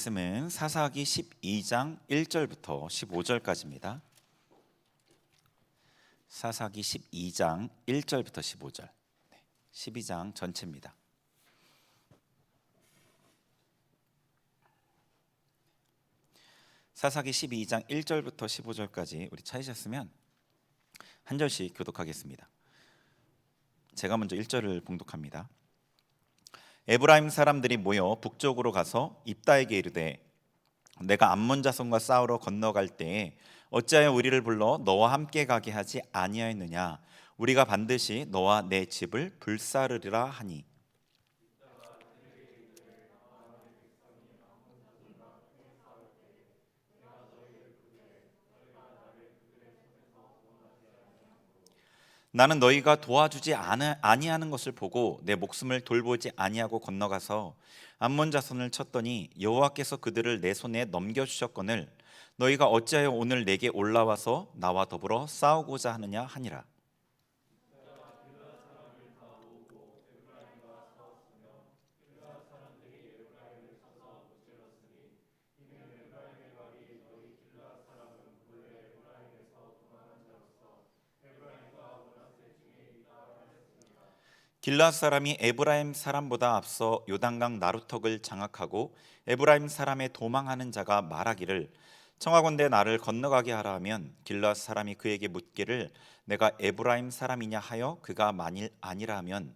말씀은 사사기 12장 1절부터 15절까지입니다. 사사기 12장 1절부터 15절, 12장 전체입니다. 사사기 12장 1절부터 15절까지 우리 찾으셨으면 한 절씩 교독하겠습니다. 제가 먼저 1절을 봉독합니다. 에브라임 사람들이 모여 북쪽으로 가서 입다에게 이르되 내가 암몬 자손과 싸우러 건너갈 때에 어찌하여 우리를 불러 너와 함께 가게 하지 아니하였느냐? 우리가 반드시 너와 내 집을 불사르리라 하니 나는 너희가 도와주지 아니하는 것을 보고 내 목숨을 돌보지 아니하고 건너가서 암몬 자손을 쳤더니 여호와께서 그들을 내 손에 넘겨주셨거늘 너희가 어찌하여 오늘 내게 올라와서 나와 더불어 싸우고자 하느냐 하니라. 길앗 사람이 에브라임 사람보다 앞서 요단강 나루턱을 장악하고 에브라임 사람의 도망하는 자가 말하기를 청하건대 나를 건너가게 하라 하면 길앗 사람이 그에게 묻기를 내가 에브라임 사람이냐 하여 그가 만일 아니라 하면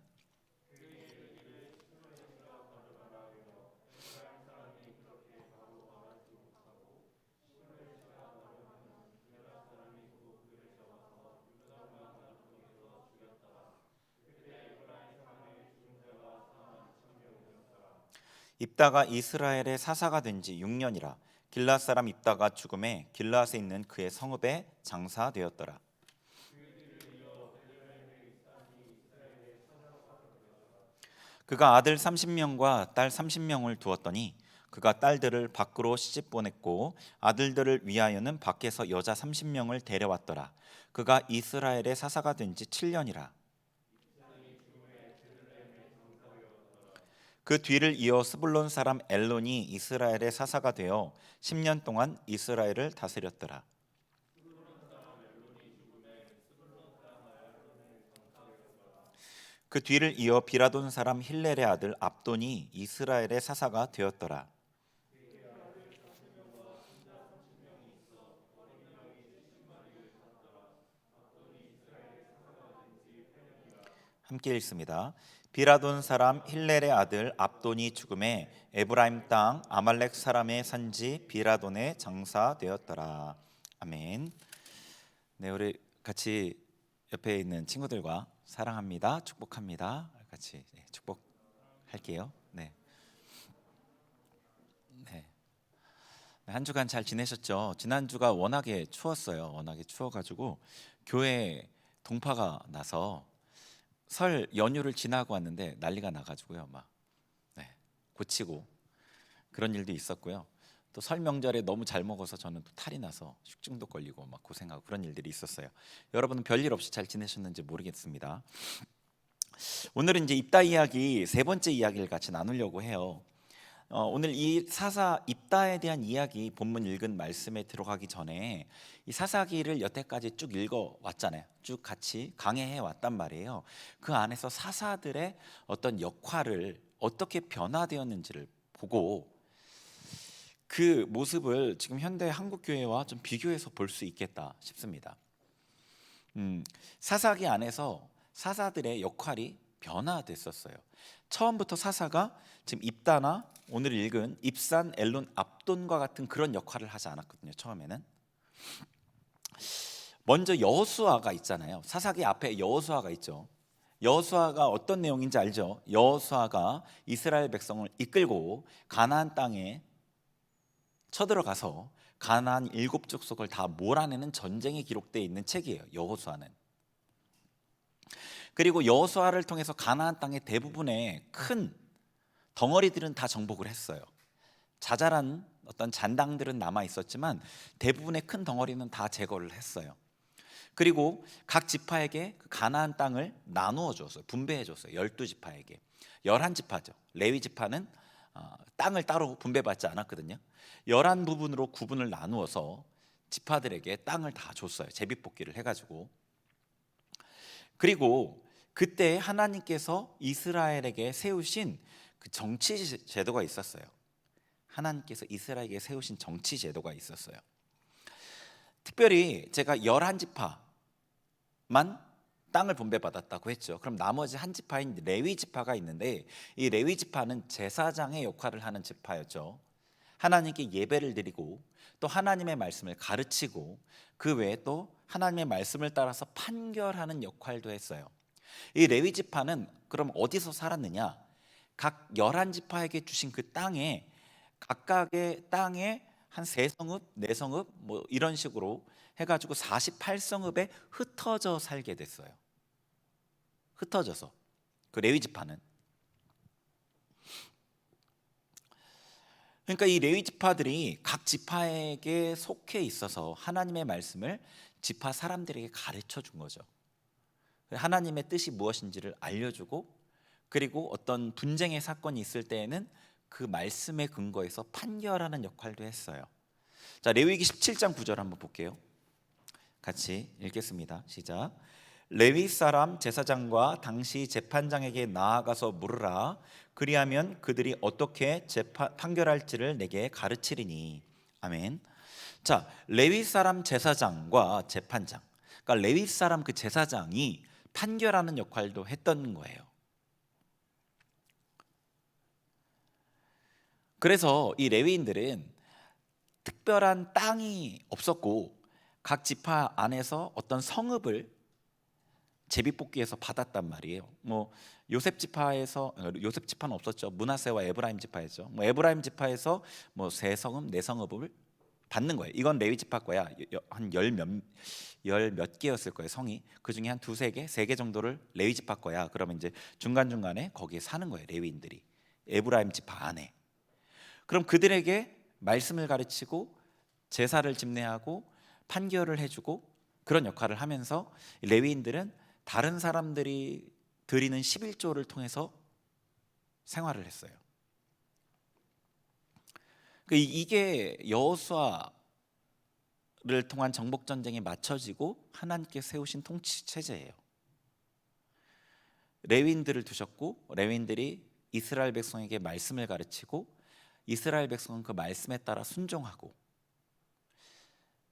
입다가 이스라엘의 사사가 된 지 6년이라 길앗 사람 입다가 죽음에 길앗에 있는 그의 성읍에 장사되었더라. 그가 아들 30명과 딸 30명을 두었더니 그가 딸들을 밖으로 시집 보냈고 아들들을 위하여는 밖에서 여자 30명을 데려왔더라. 그가 이스라엘의 사사가 된 지 7년이라. 그 뒤를 이어 스불론 사람 엘론이 이스라엘의 사사가 되어 10년 동안 이스라엘을 다스렸더라. 그 뒤를 이어 비라돈 사람 힐렐의 아들 압돈이 이스라엘의 사사가 되었더라. 함께 읽습니다. 비라돈 사람 힐렐의 아들 압돈이 죽음에 에브라임 땅 아말렉 사람의 산지 비라돈에 장사되었더라. 아멘. 네, 우리 같이 옆에 있는 친구들과 사랑합니다, 축복합니다 같이 축복할게요. 네. 네. 한 주간 잘 지내셨죠? 지난주가 워낙에 추웠어요. 워낙에 추워가지고 교회에 동파가 나서 설 연휴를 지나고 왔는데 난리가 나가지고요. 막 고치고 그런 일도 있었고요. 또 설 명절에 너무 잘 먹어서 저는 또 탈이 나서 식중독 걸리고 막 고생하고 그런 일들이 있었어요. 여러분은 별일 없이 잘 지내셨는지 모르겠습니다. 오늘은 이제 입다 이야기 세 번째 이야기를 같이 나누려고 해요. 오늘 이 사사 입다에 대한 이야기 본문 읽은 말씀에 들어가기 전에 이 사사기를 여태까지 쭉 읽어 왔잖아요. 쭉 같이 강해해 왔단 말이에요. 그 안에서 사사들의 어떤 역할을 어떻게 변화되었는지를 보고 그 모습을 지금 현대 한국 교회와 좀 비교해서 볼 수 있겠다 싶습니다. 사사기 안에서 사사들의 역할이 변화됐었어요. 처음부터 사사가 지금 입다나 오늘 읽은 입산 엘론 압돈과 같은 그런 역할을 하지 않았거든요. 처음에는 먼저 여호수아가 있잖아요. 사사기 앞에 여호수아가 있죠. 여호수아가 어떤 내용인지 알죠? 여호수아가 이스라엘 백성을 이끌고 가나안 땅에 쳐들어가서 가나안 7족속을 다 몰아내는 전쟁이 기록되어 있는 책이에요. 여호수아는. 그리고 여호수아를 통해서 가나안 땅의 대부분의 큰 덩어리들은 다 정복을 했어요. 자잘한 어떤 잔당들은 남아 있었지만 대부분의 큰 덩어리는 다 제거를 했어요. 그리고 각 지파에게 그 가나안 땅을 나누어 줬어요. 분배해 줬어요. 12지파에게. 11지파죠. 레위 지파는 땅을 따로 분배받지 않았거든요. 11부분으로 구분을 나누어서 지파들에게 땅을 다 줬어요. 제비뽑기를 해가지고. 그리고 그때 하나님께서 이스라엘에게 세우신 그 정치 제도가 있었어요. 하나님께서 이스라엘에게 세우신 정치 제도가 있었어요. 특별히 제가 11지파만 땅을 분배받았다고 했죠. 그럼 나머지 한 지파인 레위 지파가 있는데, 이 레위 지파는 제사장의 역할을 하는 지파였죠. 하나님께 예배를 드리고 또 하나님의 말씀을 가르치고 그 외에 또 하나님의 말씀을 따라서 판결하는 역할도 했어요. 이 레위 지파는 그럼 어디서 살았느냐? 각 11지파에게 주신 그 땅에, 각각의 땅에 한 3성읍, 4성읍 뭐 이런 식으로 해가지고 48성읍에 흩어져 살게 됐어요. 흩어져서 그 레위 지파는. 그러니까 이 레위 지파들이 각 지파에게 속해 있어서 하나님의 말씀을 지파 사람들에게 가르쳐 준 거죠. 하나님의 뜻이 무엇인지를 알려주고, 그리고 어떤 분쟁의 사건이 있을 때에는 그 말씀에 근거해서 판결하는 역할도 했어요. 자, 레위기 17장 9절 한번 볼게요. 같이 읽겠습니다. 시작. 레위 사람 제사장과 당시 재판장에게 나아가서 물으라. 그리하면 그들이 어떻게 판결할지를 내게 가르치리니. 아멘. 자, 레위 사람 제사장과 재판장, 그러니까 레위 사람 그 제사장이 판결하는 역할도 했던 거예요. 그래서 이 레위인들은 특별한 땅이 없었고 각 지파 안에서 어떤 성읍을 제비뽑기에서 받았단 말이에요. 뭐 요셉 지파는 없었죠. 므낫세와 에브라임 지파였죠. 뭐 에브라임 지파에서 뭐 3성읍, 4성읍을 받는 거예요. 이건 레위 지파 거야. 한 열 몇 개였을 거예요, 성이. 그 중에 한 2-3개, 3개 정도를 레위 지파 거야. 그러면 이제 중간중간에 거기에 사는 거예요, 레위인들이. 에브라임 지파 안에. 그럼 그들에게 말씀을 가르치고 제사를 집례하고 판결을 해주고 그런 역할을 하면서 레위인들은 다른 사람들이 드리는 11조를 통해서 생활을 했어요. 이게 여호수아를 통한 정복 전쟁에 맞춰지고 하나님께 세우신 통치 체제예요. 레위인들을 두셨고 레위인들이 이스라엘 백성에게 말씀을 가르치고 이스라엘 백성은 그 말씀에 따라 순종하고.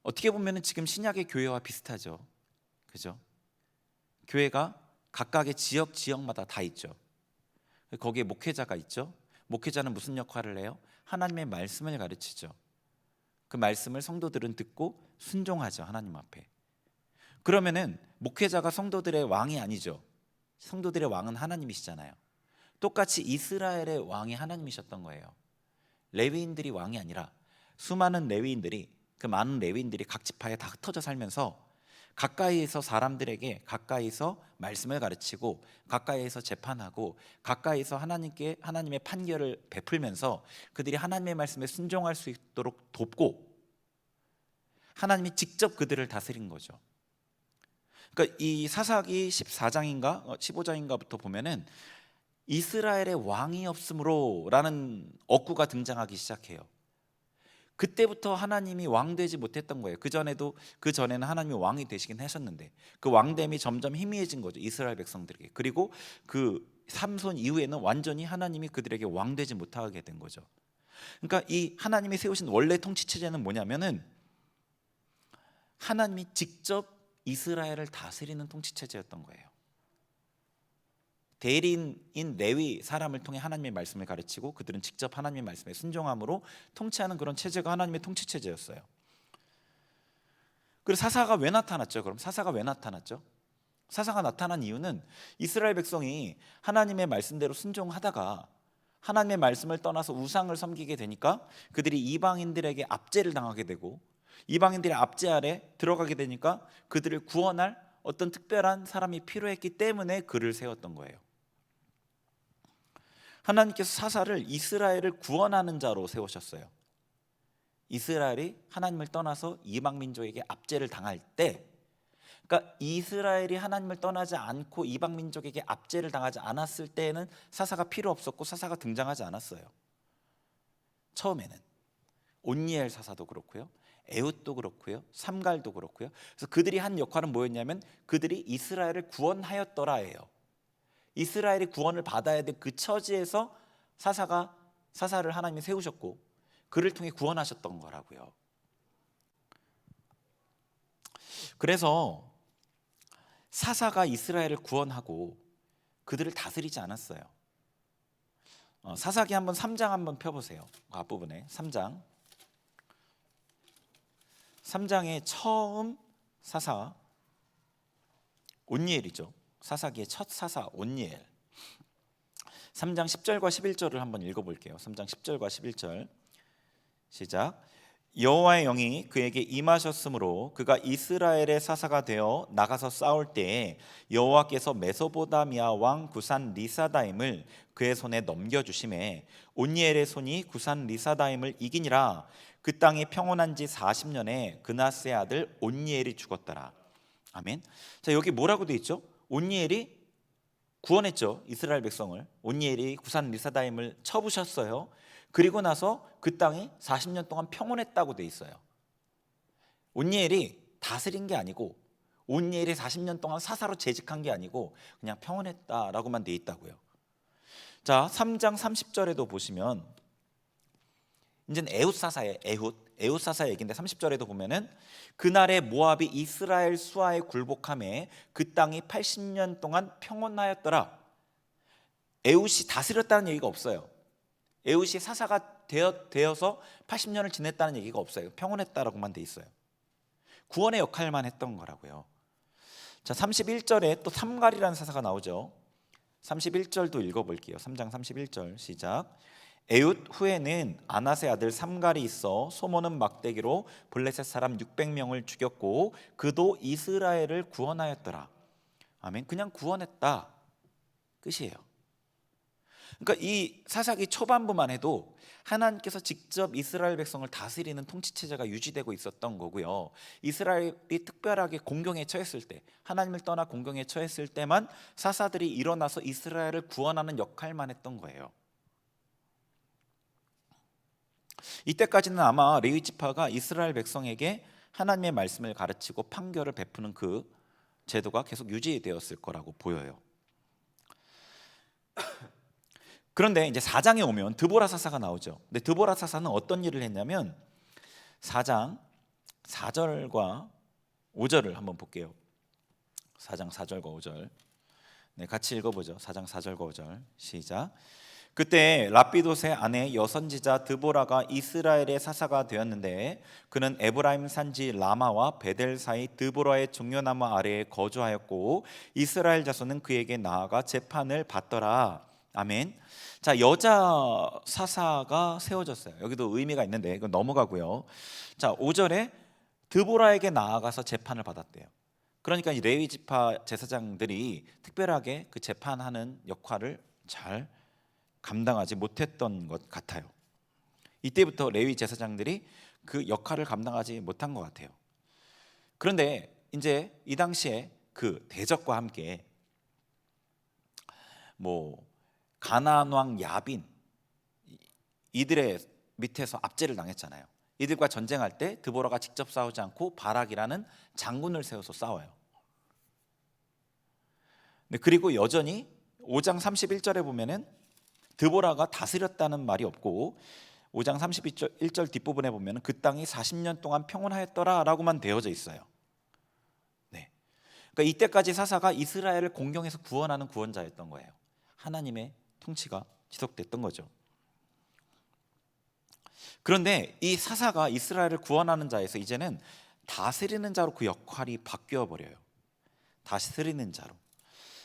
어떻게 보면 지금 신약의 교회와 비슷하죠. 그죠? 교회가 각각의 지역마다 다 있죠. 거기에 목회자가 있죠. 목회자는 무슨 역할을 해요? 하나님의 말씀을 가르치죠. 그 말씀을 성도들은 듣고 순종하죠, 하나님 앞에. 그러면은 목회자가 성도들의 왕이 아니죠. 성도들의 왕은 하나님이시잖아요. 똑같이 이스라엘의 왕이 하나님이셨던 거예요. 레위인들이 왕이 아니라 수많은 레위인들이, 그 많은 레위인들이 각 지파에 다 흩어져 살면서 가까이에서 사람들에게 가까이서 말씀을 가르치고 가까이에서 재판하고 가까이서 하나님의 판결을 베풀면서 그들이 하나님의 말씀에 순종할 수 있도록 돕고 하나님이 직접 그들을 다스린 거죠. 그러니까 이 사사기 14장인가 15장인가부터 보면은 이스라엘의 왕이 없으므로라는 어구가 등장하기 시작해요. 그때부터 하나님이 왕 되지 못했던 거예요. 그 전에는 하나님이 왕이 되시긴 하셨는데 그 왕됨이 점점 희미해진 거죠, 이스라엘 백성들에게. 그리고 그 삼손 이후에는 완전히 하나님이 그들에게 왕 되지 못하게 된 거죠. 그러니까 이 하나님이 세우신 원래 통치 체제는 뭐냐면은 하나님이 직접 이스라엘을 다스리는 통치 체제였던 거예요. 대리인인 레위 사람을 통해 하나님의 말씀을 가르치고 그들은 직접 하나님의 말씀에 순종함으로 통치하는 그런 체제가 하나님의 통치 체제였어요. 그리고 사사가 왜 나타났죠? 그럼 사사가 왜 나타났죠? 사사가 나타난 이유는 이스라엘 백성이 하나님의 말씀대로 순종하다가 하나님의 말씀을 떠나서 우상을 섬기게 되니까 그들이 이방인들에게 압제를 당하게 되고 이방인들의 압제 아래 들어가게 되니까 그들을 구원할 어떤 특별한 사람이 필요했기 때문에 그를 세웠던 거예요. 하나님께서 사사를 이스라엘을 구원하는 자로 세우셨어요. 이스라엘이 하나님을 떠나서 이방 민족에게 압제를 당할 때, 그러니까 이스라엘이 하나님을 떠나지 않고 이방 민족에게 압제를 당하지 않았을 때에는 사사가 필요 없었고 사사가 등장하지 않았어요. 처음에는 온니엘 사사도 그렇고요, 에훗도 그렇고요, 삼갈도 그렇고요. 그래서 그들이 한 역할은 뭐였냐면 그들이 이스라엘을 구원하였더라예요. 이스라엘이 구원을 받아야 될 그 처지에서 사사를 하나님이 세우셨고 그를 통해 구원하셨던 거라고요. 그래서 사사가 이스라엘을 구원하고 그들을 다스리지 않았어요. 사사기 한번 3장 한번 펴보세요. 앞부분에 3장에 처음 사사 온니엘이죠. 사사기의 첫 사사 온니엘. 3장 10절과 11절을 한번 읽어볼게요. 3장 10절과 11절 시작. 여호와의 영이 그에게 임하셨으므로 그가 이스라엘의 사사가 되어 나가서 싸울 때에 여호와께서 메소보다미아 왕 구산 리사다임을 그의 손에 넘겨주심에 온니엘의 손이 구산 리사다임을 이기니라. 그 땅이 평온한 지 40년에 그나스의 아들 온니엘이 죽었더라. 아멘. 자, 여기 뭐라고 되어 있죠? 온니엘이 구원했죠. 이스라엘 백성을. 온니엘이 구산 리사다임을 쳐부셨어요. 그리고 나서 그 땅이 40년 동안 평온했다고 돼 있어요. 온니엘이 다스린 게 아니고 온니엘이 40년 동안 사사로 재직한 게 아니고 그냥 평온했다라고만 돼 있다고요. 자, 3장 30절에도 보시면 이제는 에훗 사사예요. 에훗 사사 얘기인데 30절에도 보면은 그날에 모압이 이스라엘 수하에 굴복함에 그 땅이 80년 동안 평온하였더라. 에훗이 다스렸다는 얘기가 없어요. 에훗이 사사가 되어서 80년을 지냈다는 얘기가 없어요. 평온했다라고만 돼 있어요. 구원의 역할만 했던 거라고요. 자, 31절에 또 삼갈이라는 사사가 나오죠. 31절도 읽어볼게요. 3장 31절 시작. 에훗 후에는 아낫의 아들 삼갈이 있어 소모는 막대기로 블레셋 사람 600명을 죽였고 그도 이스라엘을 구원하였더라. 아멘. 그냥 구원했다 끝이에요. 그러니까 이 사사기 초반부만 해도 하나님께서 직접 이스라엘 백성을 다스리는 통치 체제가 유지되고 있었던 거고요. 이스라엘이 특별하게 공경에 처했을 때, 하나님을 떠나 공경에 처했을 때만 사사들이 일어나서 이스라엘을 구원하는 역할만 했던 거예요. 이때까지는 아마 레위 지파가 이스라엘 백성에게 하나님의 말씀을 가르치고 판결을 베푸는 그 제도가 계속 유지되었을 거라고 보여요. 그런데 이제 4장에 오면 드보라 사사가 나오죠. 근데 드보라 사사는 어떤 일을 했냐면 4장 4절과 5절을 한번 볼게요. 4장 4절과 5절. 네, 같이 읽어보죠. 4장 4절과 5절 시작. 그때 랍비돗의 아내 여선지자 드보라가 이스라엘의 사사가 되었는데 그는 에브라임 산지 라마와 베델 사이 드보라의 종려나무 아래에 거주하였고 이스라엘 자손은 그에게 나아가 재판을 받더라. 아멘. 자, 여자 사사가 세워졌어요. 여기도 의미가 있는데 이건 넘어가고요. 자, 5절에 드보라에게 나아가서 재판을 받았대요. 그러니까 이 레위 지파 제사장들이 특별하게 그 재판하는 역할을 잘 감당하지 못했던 것 같아요. 이때부터 레위 제사장들이 그 역할을 감당하지 못한 것 같아요. 그런데 이제 이 당시에 그 대적과 함께 가나안 왕 야빈 이들의 밑에서 압제를 당했잖아요. 이들과 전쟁할 때 드보라가 직접 싸우지 않고 바락이라는 장군을 세워서 싸워요. 그리고 여전히 5장 31절에 보면은 드보라가 다스렸다는 말이 없고 5장 31절 뒷부분에 보면은 그 땅이 40년 동안 평온하였더라라고만 되어져 있어요. 네. 그러니까 이때까지 사사가 이스라엘을 공경해서 구원하는 구원자였던 거예요. 하나님의 통치가 지속됐던 거죠. 그런데 이 사사가 이스라엘을 구원하는 자에서 이제는 다스리는 자로 그 역할이 바뀌어 버려요. 다스리는 자로.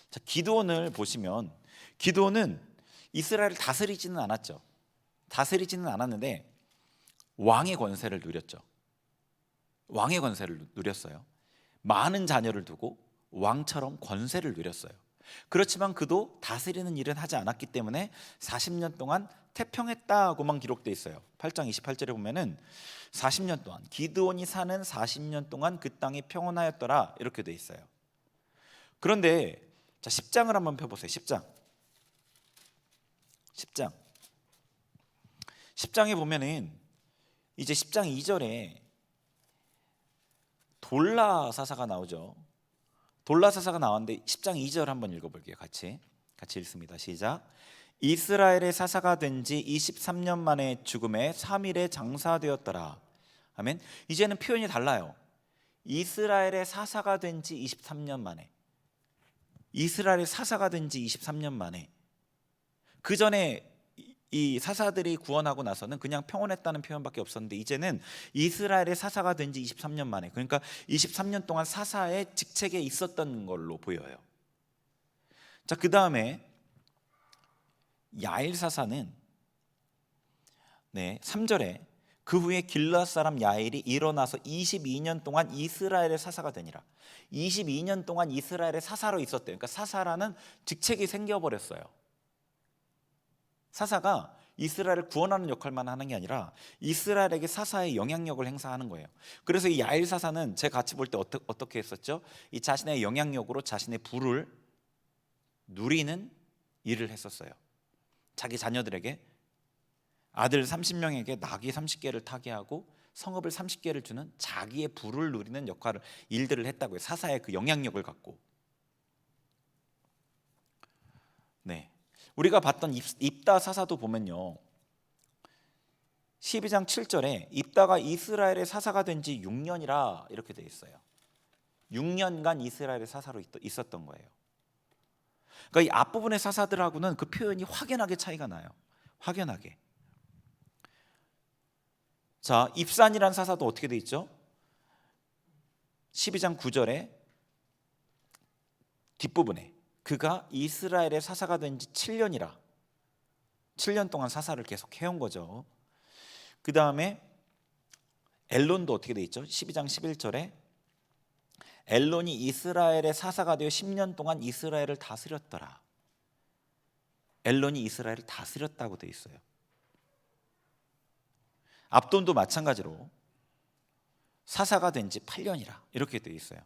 자, 기드온을 보시면 기드온은 이스라엘을 다스리지는 않았죠. 다스리지는 않았는데 왕의 권세를 누렸죠. 왕의 권세를 누렸어요. 많은 자녀를 두고 왕처럼 권세를 누렸어요. 그렇지만 그도 다스리는 일은 하지 않았기 때문에 40년 동안 태평했다고만 기록되어 있어요. 8장 28절에 보면은 40년 동안 기드온이 사는 40년 동안 그 땅이 평온하였더라 이렇게 되어 있어요. 그런데 자, 10장을 한번 펴보세요. 10장 10장에 보면은 이제 10장 2절에 돌라 사사가 나오죠. 돌라 사사가 나왔는데 10장 2절 한번 읽어볼게요. 같이 읽습니다. 시작. 이스라엘의 사사가 된 지 23년 만에 죽음에 3일에 장사되었더라. 아멘. 이제는 표현이 달라요. 이스라엘의 사사가 된 지 23년 만에. 이스라엘의 사사가 된 지 23년 만에. 그 전에 이 사사들이 구원하고 나서는 그냥 평온했다는 표현밖에 없었는데 이제는 이스라엘의 사사가 된 지 23년 만에, 그러니까 23년 동안 사사의 직책에 있었던 걸로 보여요. 자, 그 다음에 야일 사사는 3절에 그 후에 길르앗 사람 야일이 일어나서 22년 동안 이스라엘의 사사가 되니라. 22년 동안 이스라엘의 사사로 있었대요. 그러니까 사사라는 직책이 생겨버렸어요. 사사가 이스라엘을 구원하는 역할만 하는 게 아니라 이스라엘에게 사사의 영향력을 행사하는 거예요. 그래서 이 야일 사사는 제가 같이 볼 때 어떻게 했었죠? 이 자신의 영향력으로 자신의 부를 누리는 일을 했었어요. 자기 자녀들에게 아들 30명에게 나귀 30개를 타게 하고 성읍을 30개를 주는 자기의 부를 누리는 역할을, 일들을 했다고요. 사사의 그 영향력을 갖고. 우리가 봤던 입다 사사도 보면요, 12장 7절에 입다가 이스라엘의 사사가 된 지 6년이라 이렇게 되어 있어요. 6년간 이스라엘의 사사로 있었던 거예요. 그러니까 이 앞부분의 사사들하고는 그 표현이 확연하게 차이가 나요. 확연하게. 자, 입산이란 사사도 어떻게 되어 있죠? 12장 9절에 뒷부분에 그가 이스라엘의 사사가 된 지 7년이라, 7년 동안 사사를 계속 해온 거죠. 그 다음에 엘론도 어떻게 되어 있죠? 12장 11절에 엘론이 이스라엘의 사사가 되어 10년 동안 이스라엘을 다스렸더라. 엘론이 이스라엘을 다스렸다고 되어 있어요. 압돈도 마찬가지로 사사가 된 지 8년이라 이렇게 되어 있어요.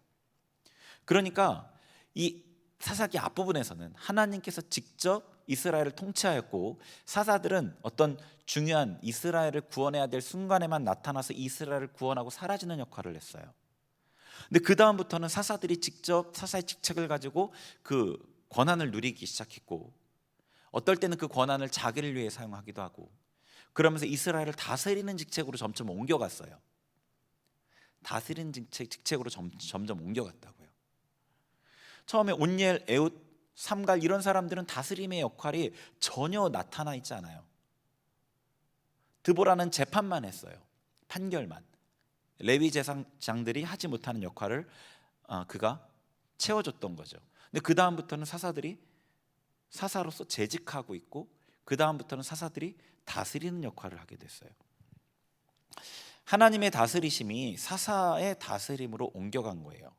그러니까 이 사사기 앞부분에서는 하나님께서 직접 이스라엘을 통치하였고 사사들은 어떤 중요한 이스라엘을 구원해야 될 순간에만 나타나서 이스라엘을 구원하고 사라지는 역할을 했어요. 근데 그 다음부터는 사사들이 직접 사사의 직책을 가지고 그 권한을 누리기 시작했고, 어떨 때는 그 권한을 자기를 위해 사용하기도 하고, 그러면서 이스라엘을 다스리는 직책으로 점점 옮겨갔어요. 다스리는 직책으로 점점 옮겨갔다고요. 처음에 온니엘, 에웃, 삼갈 이런 사람들은 다스림의 역할이 전혀 나타나 있지 않아요. 드보라는 재판만 했어요. 판결만. 레위 제사장들이 하지 못하는 역할을 그가 채워줬던 거죠. 근데 그 다음부터는 사사들이 사사로서 재직하고 있고, 그 다음부터는 사사들이 다스리는 역할을 하게 됐어요. 하나님의 다스리심이 사사의 다스림으로 옮겨간 거예요.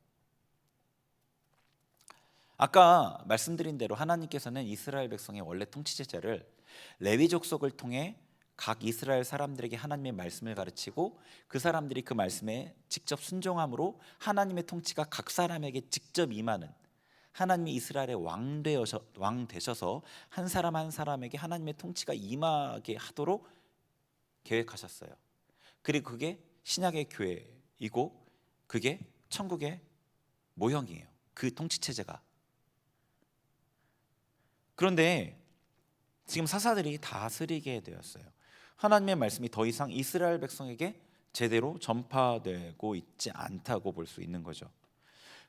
아까 말씀드린 대로 하나님께서는 이스라엘 백성의 원래 통치 제자를 레위 족속을 통해 각 이스라엘 사람들에게 하나님의 말씀을 가르치고, 그 사람들이 그 말씀에 직접 순종함으로 하나님의 통치가 각 사람에게 직접 임하는, 하나님이 이스라엘의 왕 되셔서 한 사람 한 사람에게 하나님의 통치가 임하게 하도록 계획하셨어요. 그리고 그게 신약의 교회이고 그게 천국의 모형이에요. 그 통치 체제가. 그런데 지금 사사들이 다스리게 되었어요. 하나님의 말씀이 더 이상 이스라엘 백성에게 제대로 전파되고 있지 않다고 볼 수 있는 거죠.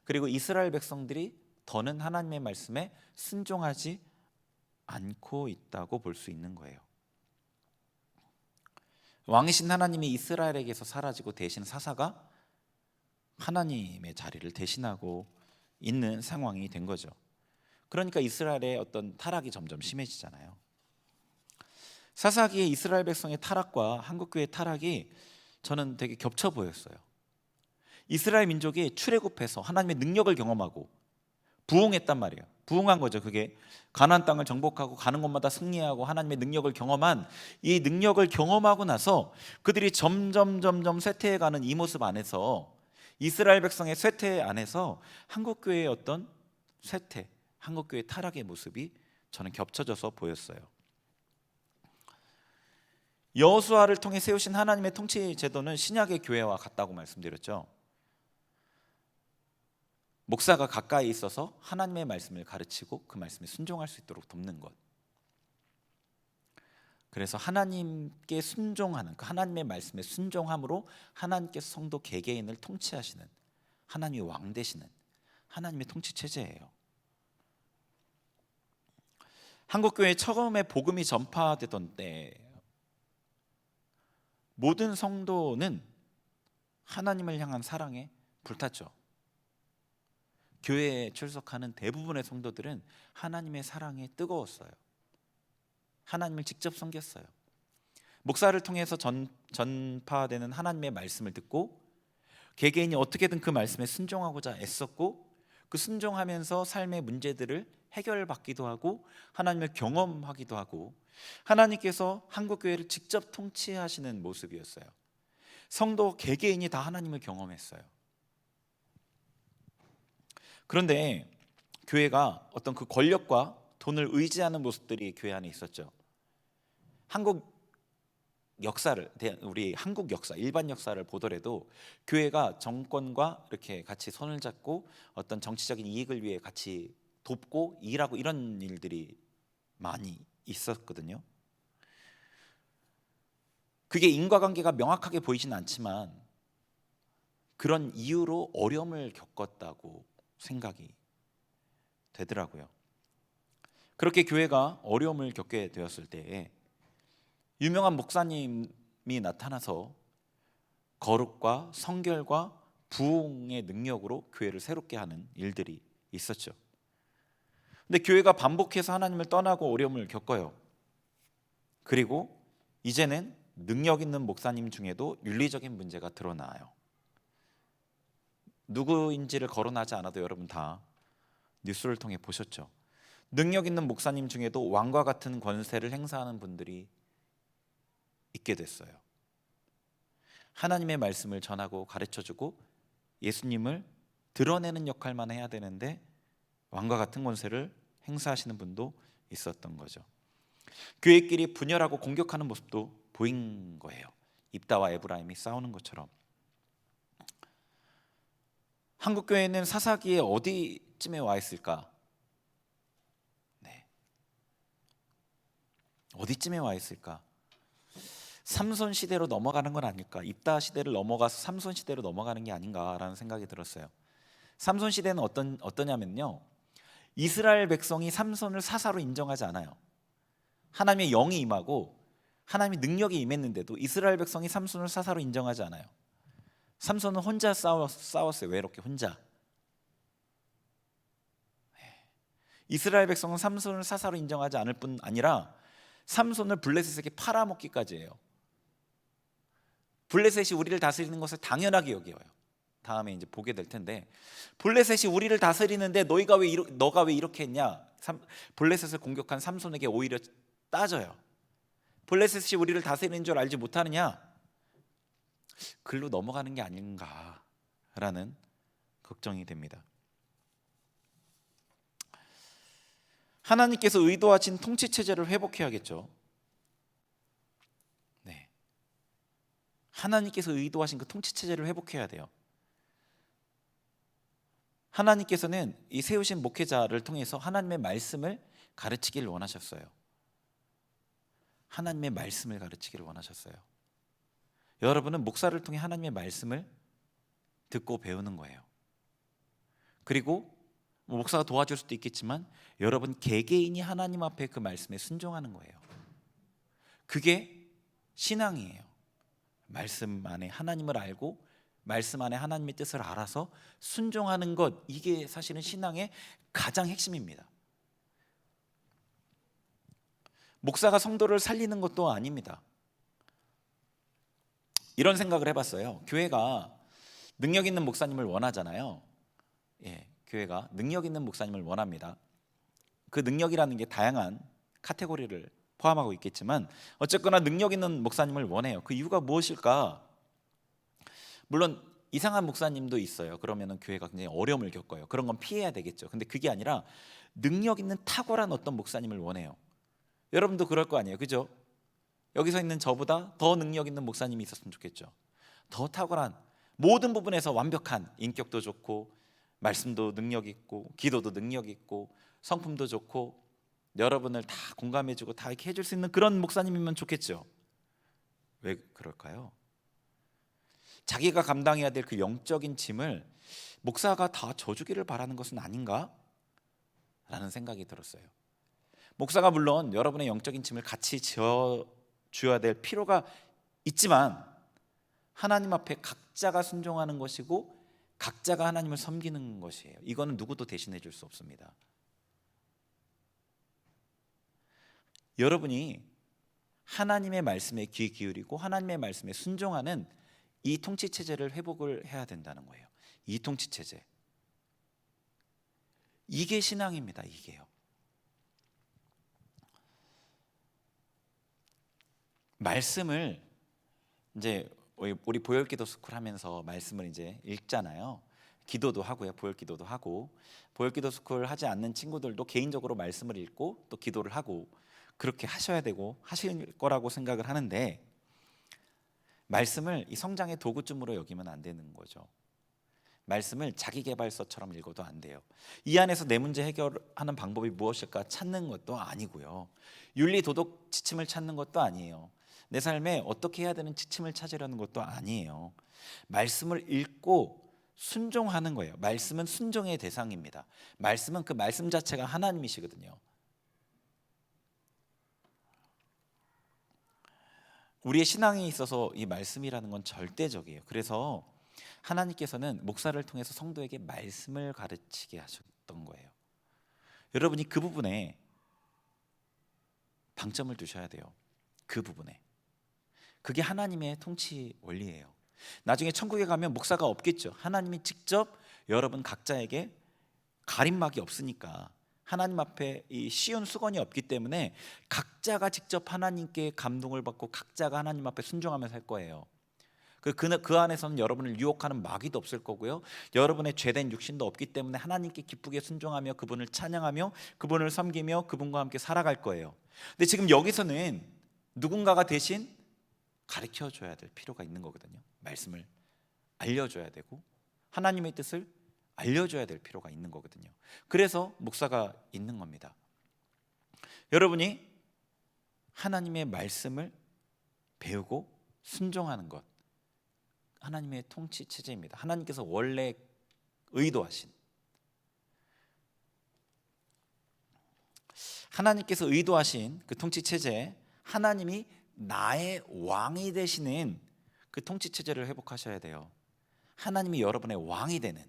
그리고 이스라엘 백성들이 더는 하나님의 말씀에 순종하지 않고 있다고 볼 수 있는 거예요. 왕이신 하나님이 이스라엘에게서 사라지고 대신 사사가 하나님의 자리를 대신하고 있는 상황이 된 거죠. 그러니까 이스라엘의 어떤 타락이 점점 심해지잖아요. 사사기의 이스라엘 백성의 타락과 한국교회의 타락이 저는 되게 겹쳐 보였어요. 이스라엘 민족이 출애굽해서 하나님의 능력을 경험하고 부흥했단 말이에요. 부흥한 거죠. 그게 가나안 땅을 정복하고 가는 곳마다 승리하고 하나님의 능력을 경험한, 이 능력을 경험하고 나서 그들이 점점 쇠퇴해가는 이 모습 안에서, 이스라엘 백성의 쇠퇴 안에서 한국교회의 어떤 쇠퇴, 한국교회 타락의 모습이 저는 겹쳐져서 보였어요. 여호수아를 통해 세우신 하나님의 통치 제도는 신약의 교회와 같다고 말씀드렸죠. 목사가 가까이 있어서 하나님의 말씀을 가르치고 그 말씀에 순종할 수 있도록 돕는 것. 그래서 하나님께 순종하는, 그 하나님의 말씀에 순종함으로 하나님께서 성도 개개인을 통치하시는, 하나님의 왕 되시는 하나님의 통치 체제예요. 한국교회 처음에 복음이 전파되던 때 모든 성도는 하나님을 향한 사랑에 불탔죠. 교회에 출석하는 대부분의 성도들은 하나님의 사랑에 뜨거웠어요. 하나님을 직접 섬겼어요. 목사를 통해서 전파되는 하나님의 말씀을 듣고 개개인이 어떻게든 그 말씀에 순종하고자 애썼고, 그 순종하면서 삶의 문제들을 해결받기도 하고 하나님을 경험하기도 하고, 하나님께서 한국교회를 직접 통치하시는 모습이었어요. 성도 개개인이 다 하나님을 경험했어요. 그런데 교회가 어떤 그 권력과 돈을 의지하는 모습들이 교회 안에 있었죠. 우리 한국 역사, 일반 역사를 보더라도 교회가 정권과 이렇게 같이 손을 잡고 어떤 정치적인 이익을 위해 같이 돕고 일하고 이런 일들이 많이 있었거든요. 그게 인과관계가 명확하게 보이진 않지만 그런 이유로 어려움을 겪었다고 생각이 되더라고요. 그렇게 교회가 어려움을 겪게 되었을 때에 유명한 목사님이 나타나서 거룩과 성결과 부흥의 능력으로 교회를 새롭게 하는 일들이 있었죠. 근데 교회가 반복해서 하나님을 떠나고 어려움을 겪어요. 그리고 이제는 능력 있는 목사님 중에도 윤리적인 문제가 드러나요. 누구인지를 거론하지 않아도 여러분 다 뉴스를 통해 보셨죠. 능력 있는 목사님 중에도 왕과 같은 권세를 행사하는 분들이 있게 됐어요. 하나님의 말씀을 전하고 가르쳐주고 예수님을 드러내는 역할만 해야 되는데 왕과 같은 권세를 행사하시는 분도 있었던 거죠. 교회끼리 분열하고 공격하는 모습도 보인 거예요. 입다와 에브라임이 싸우는 것처럼. 한국교회는 사사기에 어디쯤에 와 있을까? 어디쯤에 와 있을까? 삼손 시대로 넘어가는 건 아닐까? 입다 시대를 넘어가서 삼손 시대로 넘어가는 게 아닌가라는 생각이 들었어요. 삼손 시대는 어떠냐면요, 이스라엘 백성이 삼손을 사사로 인정하지 않아요. 하나님의 영이 임하고 하나님의 능력이 임했는데도 이스라엘 백성이 삼손을 사사로 인정하지 않아요. 삼손은 혼자 싸웠어요. 외롭게 혼자. 이스라엘 백성은 삼손을 사사로 인정하지 않을 뿐 아니라 삼손을 블레셋에게 팔아먹기까지 해요. 블레셋이 우리를 다스리는 것을 당연하게 여겨요. 다음에 이제 보게 될 텐데, 블레셋이 우리를 다스리는데 너가 왜 이렇게 했냐? 블레셋을 공격한 삼손에게 오히려 따져요. 블레셋이 우리를 다스리는 줄 알지 못하느냐? 글로 넘어가는 게 아닌가라는 걱정이 됩니다. 하나님께서 의도하신 통치 체제를 회복해야겠죠. 하나님께서 의도하신 그 통치 체제를 회복해야 돼요. 하나님께서는 이 세우신 목회자를 통해서 하나님의 말씀을 가르치기를 원하셨어요. 하나님의 말씀을 가르치기를 원하셨어요. 여러분은 목사를 통해 하나님의 말씀을 듣고 배우는 거예요. 그리고 목사가 도와줄 수도 있겠지만 여러분 개개인이 하나님 앞에 그 말씀에 순종하는 거예요. 그게 신앙이에요. 말씀 안에 하나님을 알고 말씀 안에 하나님의 뜻을 알아서 순종하는 것, 이게 사실은 신앙의 가장 핵심입니다. 목사가 성도를 살리는 것도 아닙니다. 이런 생각을 해봤어요. 교회가 능력 있는 목사님을 원하잖아요. 교회가 능력 있는 목사님을 원합니다. 그 능력이라는 게 다양한 카테고리를 포함하고 있겠지만 어쨌거나 능력 있는 목사님을 원해요. 그 이유가 무엇일까? 물론 이상한 목사님도 있어요. 그러면 교회가 굉장히 어려움을 겪어요. 그런 건 피해야 되겠죠. 근데 그게 아니라 능력 있는 탁월한 어떤 목사님을 원해요. 여러분도 그럴 거 아니에요, 그죠? 여기서 있는 저보다 더 능력 있는 목사님이 있었으면 좋겠죠. 더 탁월한, 모든 부분에서 완벽한, 인격도 좋고 말씀도 능력 있고 기도도 능력 있고 성품도 좋고 여러분을 다 공감해주고 다 이렇게 해줄 수 있는 그런 목사님이면 좋겠죠. 왜 그럴까요? 자기가 감당해야 될 그 영적인 짐을 목사가 다 져주기를 바라는 것은 아닌가? 라는 생각이 들었어요. 목사가 물론 여러분의 영적인 짐을 같이 져줘야 될 필요가 있지만 하나님 앞에 각자가 순종하는 것이고 각자가 하나님을 섬기는 것이에요. 이거는 누구도 대신해 줄 수 없습니다. 여러분이 하나님의 말씀에 귀 기울이고 하나님의 말씀에 순종하는 이 통치 체제를 회복을 해야 된다는 거예요. 이 통치 체제. 이게 신앙입니다. 이게요. 말씀을 이제 우리 보혈기도 스쿨 하면서 말씀을 이제 읽잖아요. 기도도 하고요. 보혈기도도 하고, 보혈기도 스쿨 하지 않는 친구들도 개인적으로 말씀을 읽고 또 기도를 하고 그렇게 하셔야 되고 하실 거라고 생각을 하는데, 말씀을 이 성장의 도구쯤으로 여기면 안 되는 거죠. 말씀을 자기계발서처럼 읽어도 안 돼요. 이 안에서 내 문제 해결하는 방법이 무엇일까 찾는 것도 아니고요. 윤리 도덕 지침을 찾는 것도 아니에요. 내 삶에 어떻게 해야 되는 지침을 찾으려는 것도 아니에요. 말씀을 읽고 순종하는 거예요. 말씀은 순종의 대상입니다. 말씀은 그 말씀 자체가 하나님이시거든요. 우리의 신앙에 있어서 이 말씀이라는 건 절대적이에요. 그래서 하나님께서는 목사를 통해서 성도에게 말씀을 가르치게 하셨던 거예요. 여러분이 그 부분에 방점을 두셔야 돼요. 그 부분에. 그게 하나님의 통치 원리예요. 나중에 천국에 가면 목사가 없겠죠. 하나님이 직접 여러분 각자에게 가림막이 없으니까, 하나님 앞에 이 쉬운 수건이 없기 때문에 각자가 직접 하나님께 감동을 받고 각자가 하나님 앞에 순종하며 살 거예요. 그 안에서는 여러분을 유혹하는 마귀도 없을 거고요. 여러분의 죄된 육신도 없기 때문에 하나님께 기쁘게 순종하며 그분을 찬양하며 그분을 섬기며 그분과 함께 살아갈 거예요. 근데 지금 여기서는 누군가가 대신 가르쳐줘야 될 필요가 있는 거거든요. 말씀을 알려줘야 되고 하나님의 뜻을 알려줘야 될 필요가 있는 거거든요. 그래서 목사가 있는 겁니다. 여러분이 하나님의 말씀을 배우고 순종하는 것, 하나님의 통치 체제입니다. 하나님께서 원래 의도하신, 하나님께서 의도하신 그 통치 체제, 하나님이 나의 왕이 되시는 그 통치 체제를 회복하셔야 돼요. 하나님이 여러분의 왕이 되는,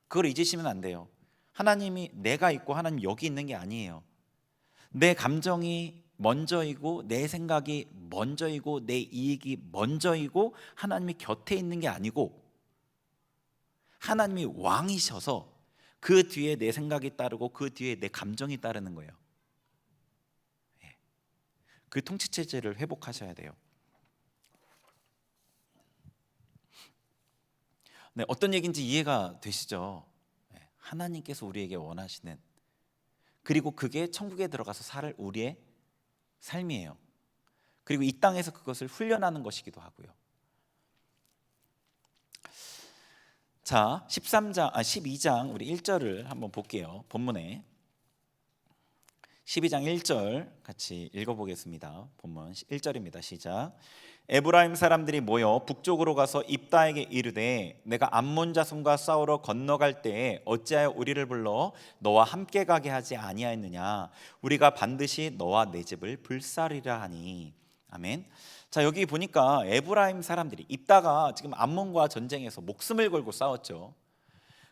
그걸 잊으시면 안 돼요. 하나님이 내가 있고 하나님 여기 있는 게 아니에요. 내 감정이 먼저이고 내 생각이 먼저이고 내 이익이 먼저이고 하나님이 곁에 있는 게 아니고, 하나님이 왕이셔서 그 뒤에 내 생각이 따르고 그 뒤에 내 감정이 따르는 거예요. 그 통치체제를 회복하셔야 돼요. 네, 어떤 얘기인지 이해가 되시죠? 하나님께서 우리에게 원하시는, 그리고 그게 천국에 들어가서 살 우리의 삶이에요. 그리고 이 땅에서 그것을 훈련하는 것이기도 하고요. 자, 12장 우리 1절을 한번 볼게요. 본문에 12장 1절 같이 읽어보겠습니다. 본문 1절입니다. 시작. 에브라임 사람들이 모여 북쪽으로 가서 입다에게 이르되 내가 암몬 자손과 싸우러 건너갈 때에 어찌하여 우리를 불러 너와 함께 가게 하지 아니하였느냐. 우리가 반드시 너와 내 집을 불사리라 하니. 아멘. 자, 여기 보니까 에브라임 사람들이, 입다가 지금 암몬과 전쟁에서 목숨을 걸고 싸웠죠.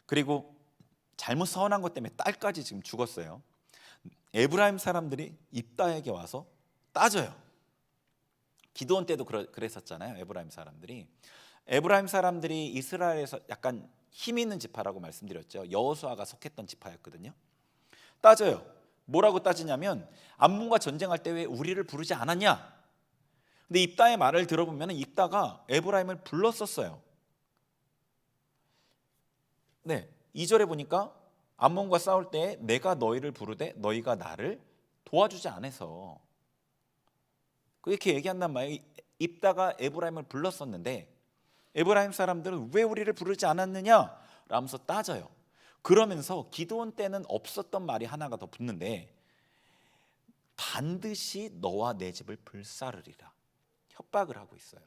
그리고 잘못 서운한 것 때문에 딸까지 지금 죽었어요. 에브라임 사람들이 입다에게 와서 따져요. 기드온 때도 그랬었잖아요. 에브라임 사람들이 이스라엘에서 약간 힘 있는 지파라고 말씀드렸죠. 여호수아가 속했던 지파였거든요. 따져요. 뭐라고 따지냐면, 암몬과 전쟁할 때 왜 우리를 부르지 않았냐. 근데 입다의 말을 들어보면 입다가 에브라임을 불렀었어요. 네, 2절에 보니까 암몬과 싸울 때 내가 너희를 부르되 너희가 나를 도와주지 않아서, 그렇게 얘기한단 말이에요. 입다가 에브라임을 불렀었는데 에브라임 사람들은 왜 우리를 부르지 않았느냐 라면서 따져요. 그러면서 기드온 때는 없었던 말이 하나가 더 붙는데, 반드시 너와 내 집을 불사르리라 협박을 하고 있어요.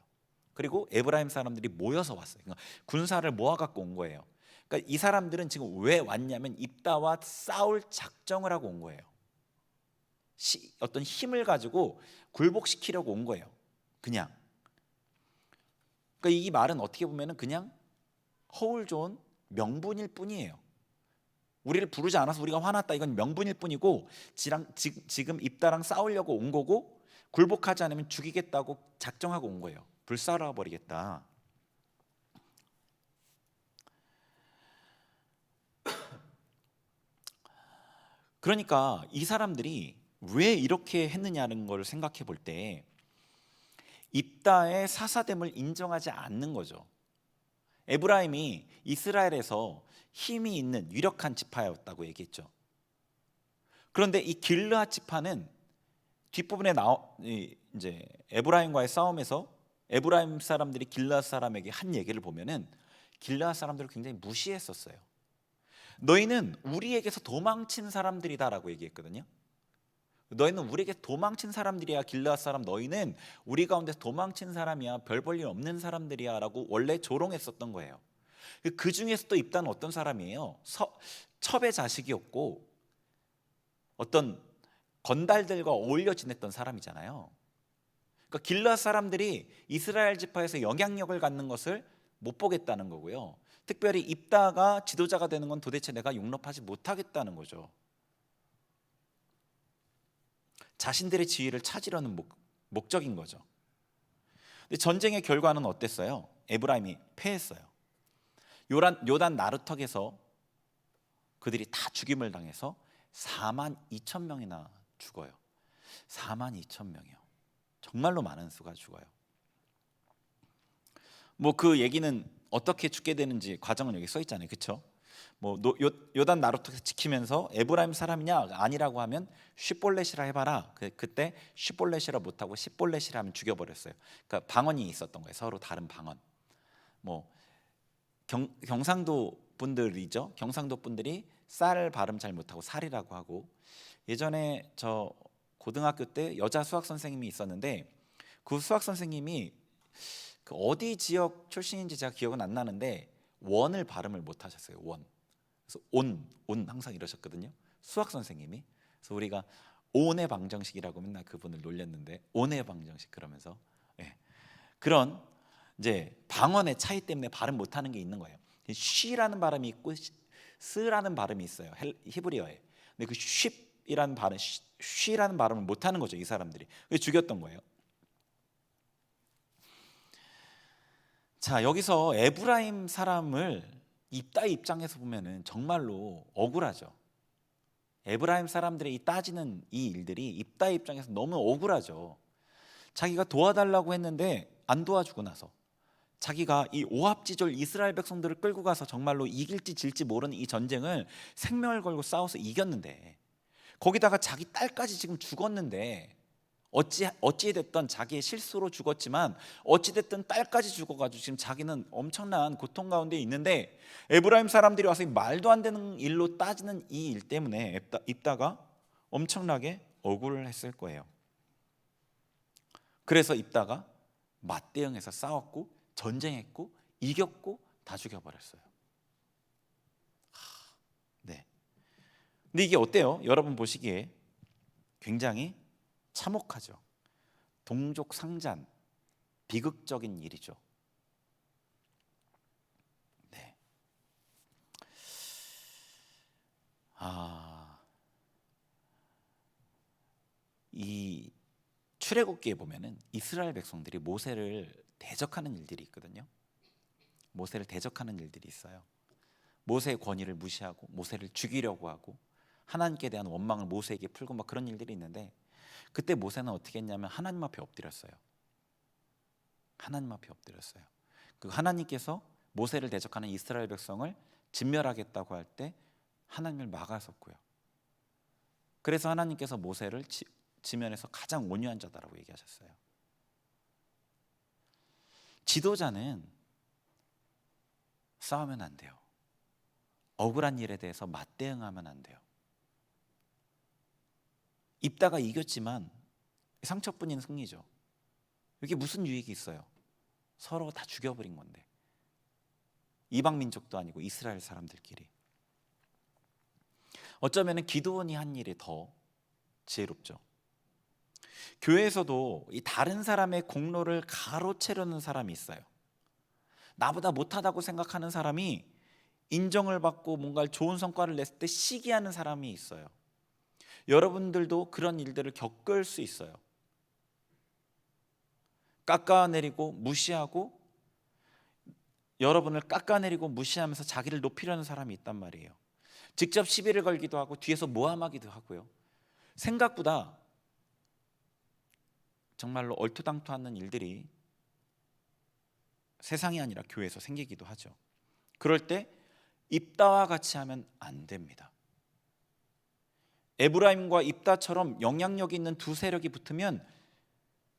그리고 에브라임 사람들이 모여서 왔어요. 그러니까 군사를 모아 갖고 온 거예요. 그러니까 이 사람들은 지금 왜 왔냐면 입다와 싸울 작정을 하고 온 거예요. 어떤 힘을 가지고 굴복시키려고 온 거예요. 그냥. 그러니까 이 말은 어떻게 보면은 그냥 허울 좋은 명분일 뿐이에요. 우리를 부르지 않아서 우리가 화났다, 이건 명분일 뿐이고, 지금 입다랑 싸우려고 온 거고, 굴복하지 않으면 죽이겠다고 작정하고 온 거예요. 불살아 버리겠다. 그러니까 이 사람들이 왜 이렇게 했느냐는 걸 생각해 볼 때 입다의 사사됨을 인정하지 않는 거죠. 에브라임이 이스라엘에서 힘이 있는 유력한 지파였다고 얘기했죠. 그런데 이 길르앗 지파는 뒷부분에 이제 에브라임과의 싸움에서 에브라임 사람들이 길르앗 사람에게 한 얘기를 보면은 길르앗 사람들을 굉장히 무시했었어요. 너희는 우리에게서 도망친 사람들이다라고 얘기했거든요. 너희는 우리에게 도망친 사람들이야. 길르앗 사람 너희는 우리 가운데서 도망친 사람이야. 별 볼 일 없는 사람들이야 라고 원래 조롱했었던 거예요. 그 중에서 또 입다는 어떤 사람이에요? 첩의 자식이었고 어떤 건달들과 어울려 지냈던 사람이잖아요. 그러니까 길르앗 사람들이 이스라엘 지파에서 영향력을 갖는 것을 못 보겠다는 거고요. 특별히 입다가 지도자가 되는 건 도대체 내가 용납하지 못하겠다는 거죠. 자신들의 지위를 찾으려는 목적인 거죠. 근데 전쟁의 결과는 어땠어요? 에브라임이 패했어요. 요단 나루턱에서 그들이 다 죽임을 당해서 4만 2천 명이나 죽어요. 4만 2천 명이요. 정말로 많은 수가 죽어요. 뭐 그 얘기는 어떻게 죽게 되는지 과정은 여기 써 있잖아요. 그렇죠? 뭐 요단 나루턱에서 지키면서 에브라임 사람이냐 아니라고 하면 쉿볼렛이라 해봐라. 그때 쉿볼렛이라 못하고 십볼렛이라 하면 죽여버렸어요. 그러니까 방언이 있었던 거예요. 서로 다른 방언. 뭐 경상도 분들이죠. 경상도 분들이 쌀 발음 잘 못하고 살이라고 하고, 예전에 저 고등학교 때 여자 수학 선생님이 있었는데 그 수학 선생님이 그 어디 지역 출신인지 제가 기억은 안 나는데 원을 발음을 못 하셨어요. 원. 그래서 온 항상 이러셨거든요. 수학 선생님이. 그래서 우리가 온의 방정식이라고 맨날 그분을 놀렸는데 온의 방정식 그러면서 그런 이제 방언의 차이 때문에 발음 못 하는 게 있는 거예요. 쉬라는 발음이 있고 스라는 발음이 있어요. 히브리어에. 근데 그 쉽이라는 발음, 쉬라는 발음을 못 하는 거죠. 이 사람들이. 그래서 죽였던 거예요. 자, 여기서 에브라임 사람을 입다의 입장에서 보면은 정말로 억울하죠. 에브라임 사람들의 이 따지는 이 일들이 입다의 입장에서 너무 억울하죠. 자기가 도와달라고 했는데 안 도와주고 나서 자기가 이 오합지졸 이스라엘 백성들을 끌고 가서 정말로 이길지 질지 모르는 이 전쟁을 생명을 걸고 싸워서 이겼는데, 거기다가 자기 딸까지 지금 죽었는데, 어찌 됐든 자기의 실수로 죽었지만 어찌 됐든 딸까지 죽어가지고 지금 자기는 엄청난 고통 가운데 있는데, 에브라임 사람들이 와서 말도 안 되는 일로 따지는 이 일 때문에 입다가 엄청나게 억울을 했을 거예요. 그래서 입다가 맞대응해서 싸웠고 전쟁했고 이겼고 다 죽여버렸어요. 네. 근데 이게 어때요? 여러분 보시기에 굉장히 참혹하죠. 동족상잔, 비극적인 일이죠. 네. 이 출애굽기에 보면은 이스라엘 백성들이 모세를 대적하는 일들이 있거든요. 모세를 대적하는 일들이 있어요. 모세의 권위를 무시하고 모세를 죽이려고 하고 하나님께 대한 원망을 모세에게 풀고 막 그런 일들이 있는데, 그때 모세는 어떻게 했냐면 하나님 앞에 엎드렸어요. 하나님 앞에 엎드렸어요. 그 하나님께서 모세를 대적하는 이스라엘 백성을 진멸하겠다고 할 때 하나님을 막아섰고요. 그래서 하나님께서 모세를 지면에서 가장 온유한 자다라고 얘기하셨어요. 지도자는 싸우면 안 돼요. 억울한 일에 대해서 맞대응하면 안 돼요. 입다가 이겼지만 상처뿐인 승리죠. 이게 무슨 유익이 있어요? 서로 다 죽여버린 건데. 이방 민족도 아니고 이스라엘 사람들끼리. 어쩌면 기드온이 한 일이 더 지혜롭죠. 교회에서도 이 다른 사람의 공로를 가로채려는 사람이 있어요. 나보다 못하다고 생각하는 사람이 인정을 받고 뭔가 좋은 성과를 냈을 때 시기하는 사람이 있어요. 여러분들도 그런 일들을 겪을 수 있어요. 깎아내리고 무시하고, 여러분을 깎아내리고 무시하면서 자기를 높이려는 사람이 있단 말이에요. 직접 시비를 걸기도 하고 뒤에서 모함하기도 하고요. 생각보다 정말로 얼토당토하는 일들이 세상이 아니라 교회에서 생기기도 하죠. 그럴 때 입다와 같이 하면 안 됩니다. 에브라임과 입다처럼 영향력 있는 두 세력이 붙으면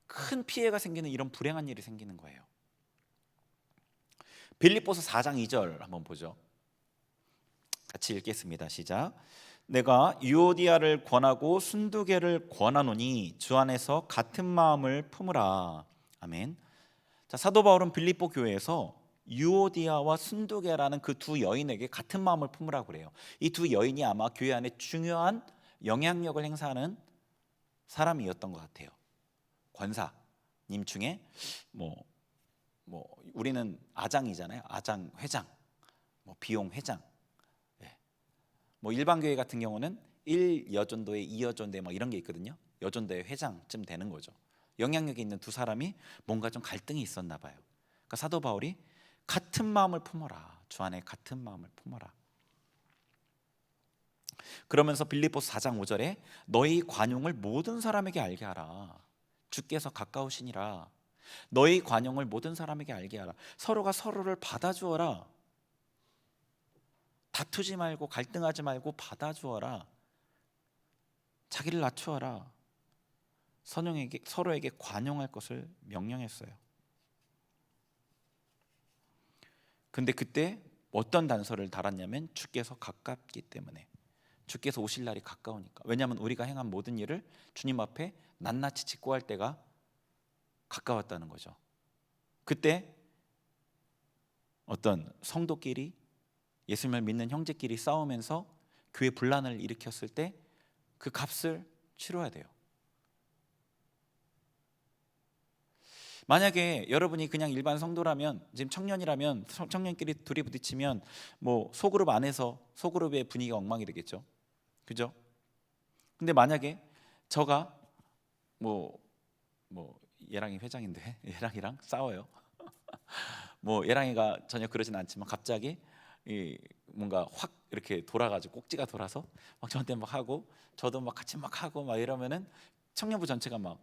큰 피해가 생기는 이런 불행한 일이 생기는 거예요. 빌립보서 4장 2절 한번 보죠. 같이 읽겠습니다. 시작. 내가 유오디아를 권하고 순두계를 권하노니 주 안에서 같은 마음을 품으라. 아멘. 자, 사도 바울은 빌립보 교회에서 유오디아와 순두계라는 그 두 여인에게 같은 마음을 품으라고 그래요. 이 두 여인이 아마 교회 안에 중요한 영향력을 행사하는 사람이었던 것 같아요. 권사님 중에 뭐 우리는 아장이잖아요. 아장 회장, 비용 회장. 뭐 일반 교회 같은 경우는 1여전도회, 2여전도회 이런 게 있거든요. 여전도회 회장쯤 되는 거죠. 영향력이 있는 두 사람이 뭔가 좀 갈등이 있었나 봐요. 그러니까 사도 바울이 같은 마음을 품어라. 주 안에 같은 마음을 품어라. 그러면서 빌립보서 4장 5절에 너희 관용을 모든 사람에게 알게 하라. 주께서 가까우시니라. 너희 관용을 모든 사람에게 알게 하라. 서로가 서로를 받아주어라. 다투지 말고 갈등하지 말고 받아주어라. 자기를 낮추어라. 서로에게 관용할 것을 명령했어요. 근데 그때 어떤 단서를 달았냐면 주께서 가깝기 때문에, 주께서 오실 날이 가까우니까. 왜냐하면 우리가 행한 모든 일을 주님 앞에 낱낱이 직고할 때가 가까웠다는 거죠. 그때 어떤 성도끼리, 예수님을 믿는 형제끼리 싸우면서 교회 분란을 일으켰을 때 그 값을 치러야 돼요. 만약에 여러분이 그냥 일반 성도라면, 지금 청년이라면 청년끼리 둘이 부딪히면 소그룹 안에서 소그룹의 분위기가 엉망이 되겠죠. 그죠? 근데 만약에 저가 예랑이 회장인데 예랑이랑 싸워요. 예랑이가 전혀 그러진 않지만 갑자기 뭔가 확 이렇게 돌아가지고 꼭지가 돌아서 막 저한테 막 하고 저도 막 같이 막 하고 막 이러면은 청년부 전체가 막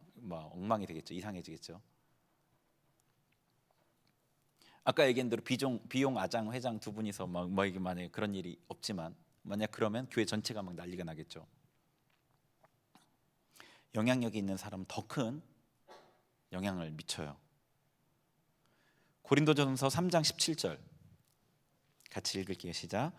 엉망이 되겠죠. 이상해지겠죠. 아까 얘기한 대로 비용 아장 회장 두 분이서 이게 만약에 그런 일이 없지만 만약 그러면 교회 전체가 막 난리가 나겠죠. 영향력이 있는 사람은 더 큰 영향을 미쳐요. 고린도전서 3장 17절 같이 읽을게요. 시작.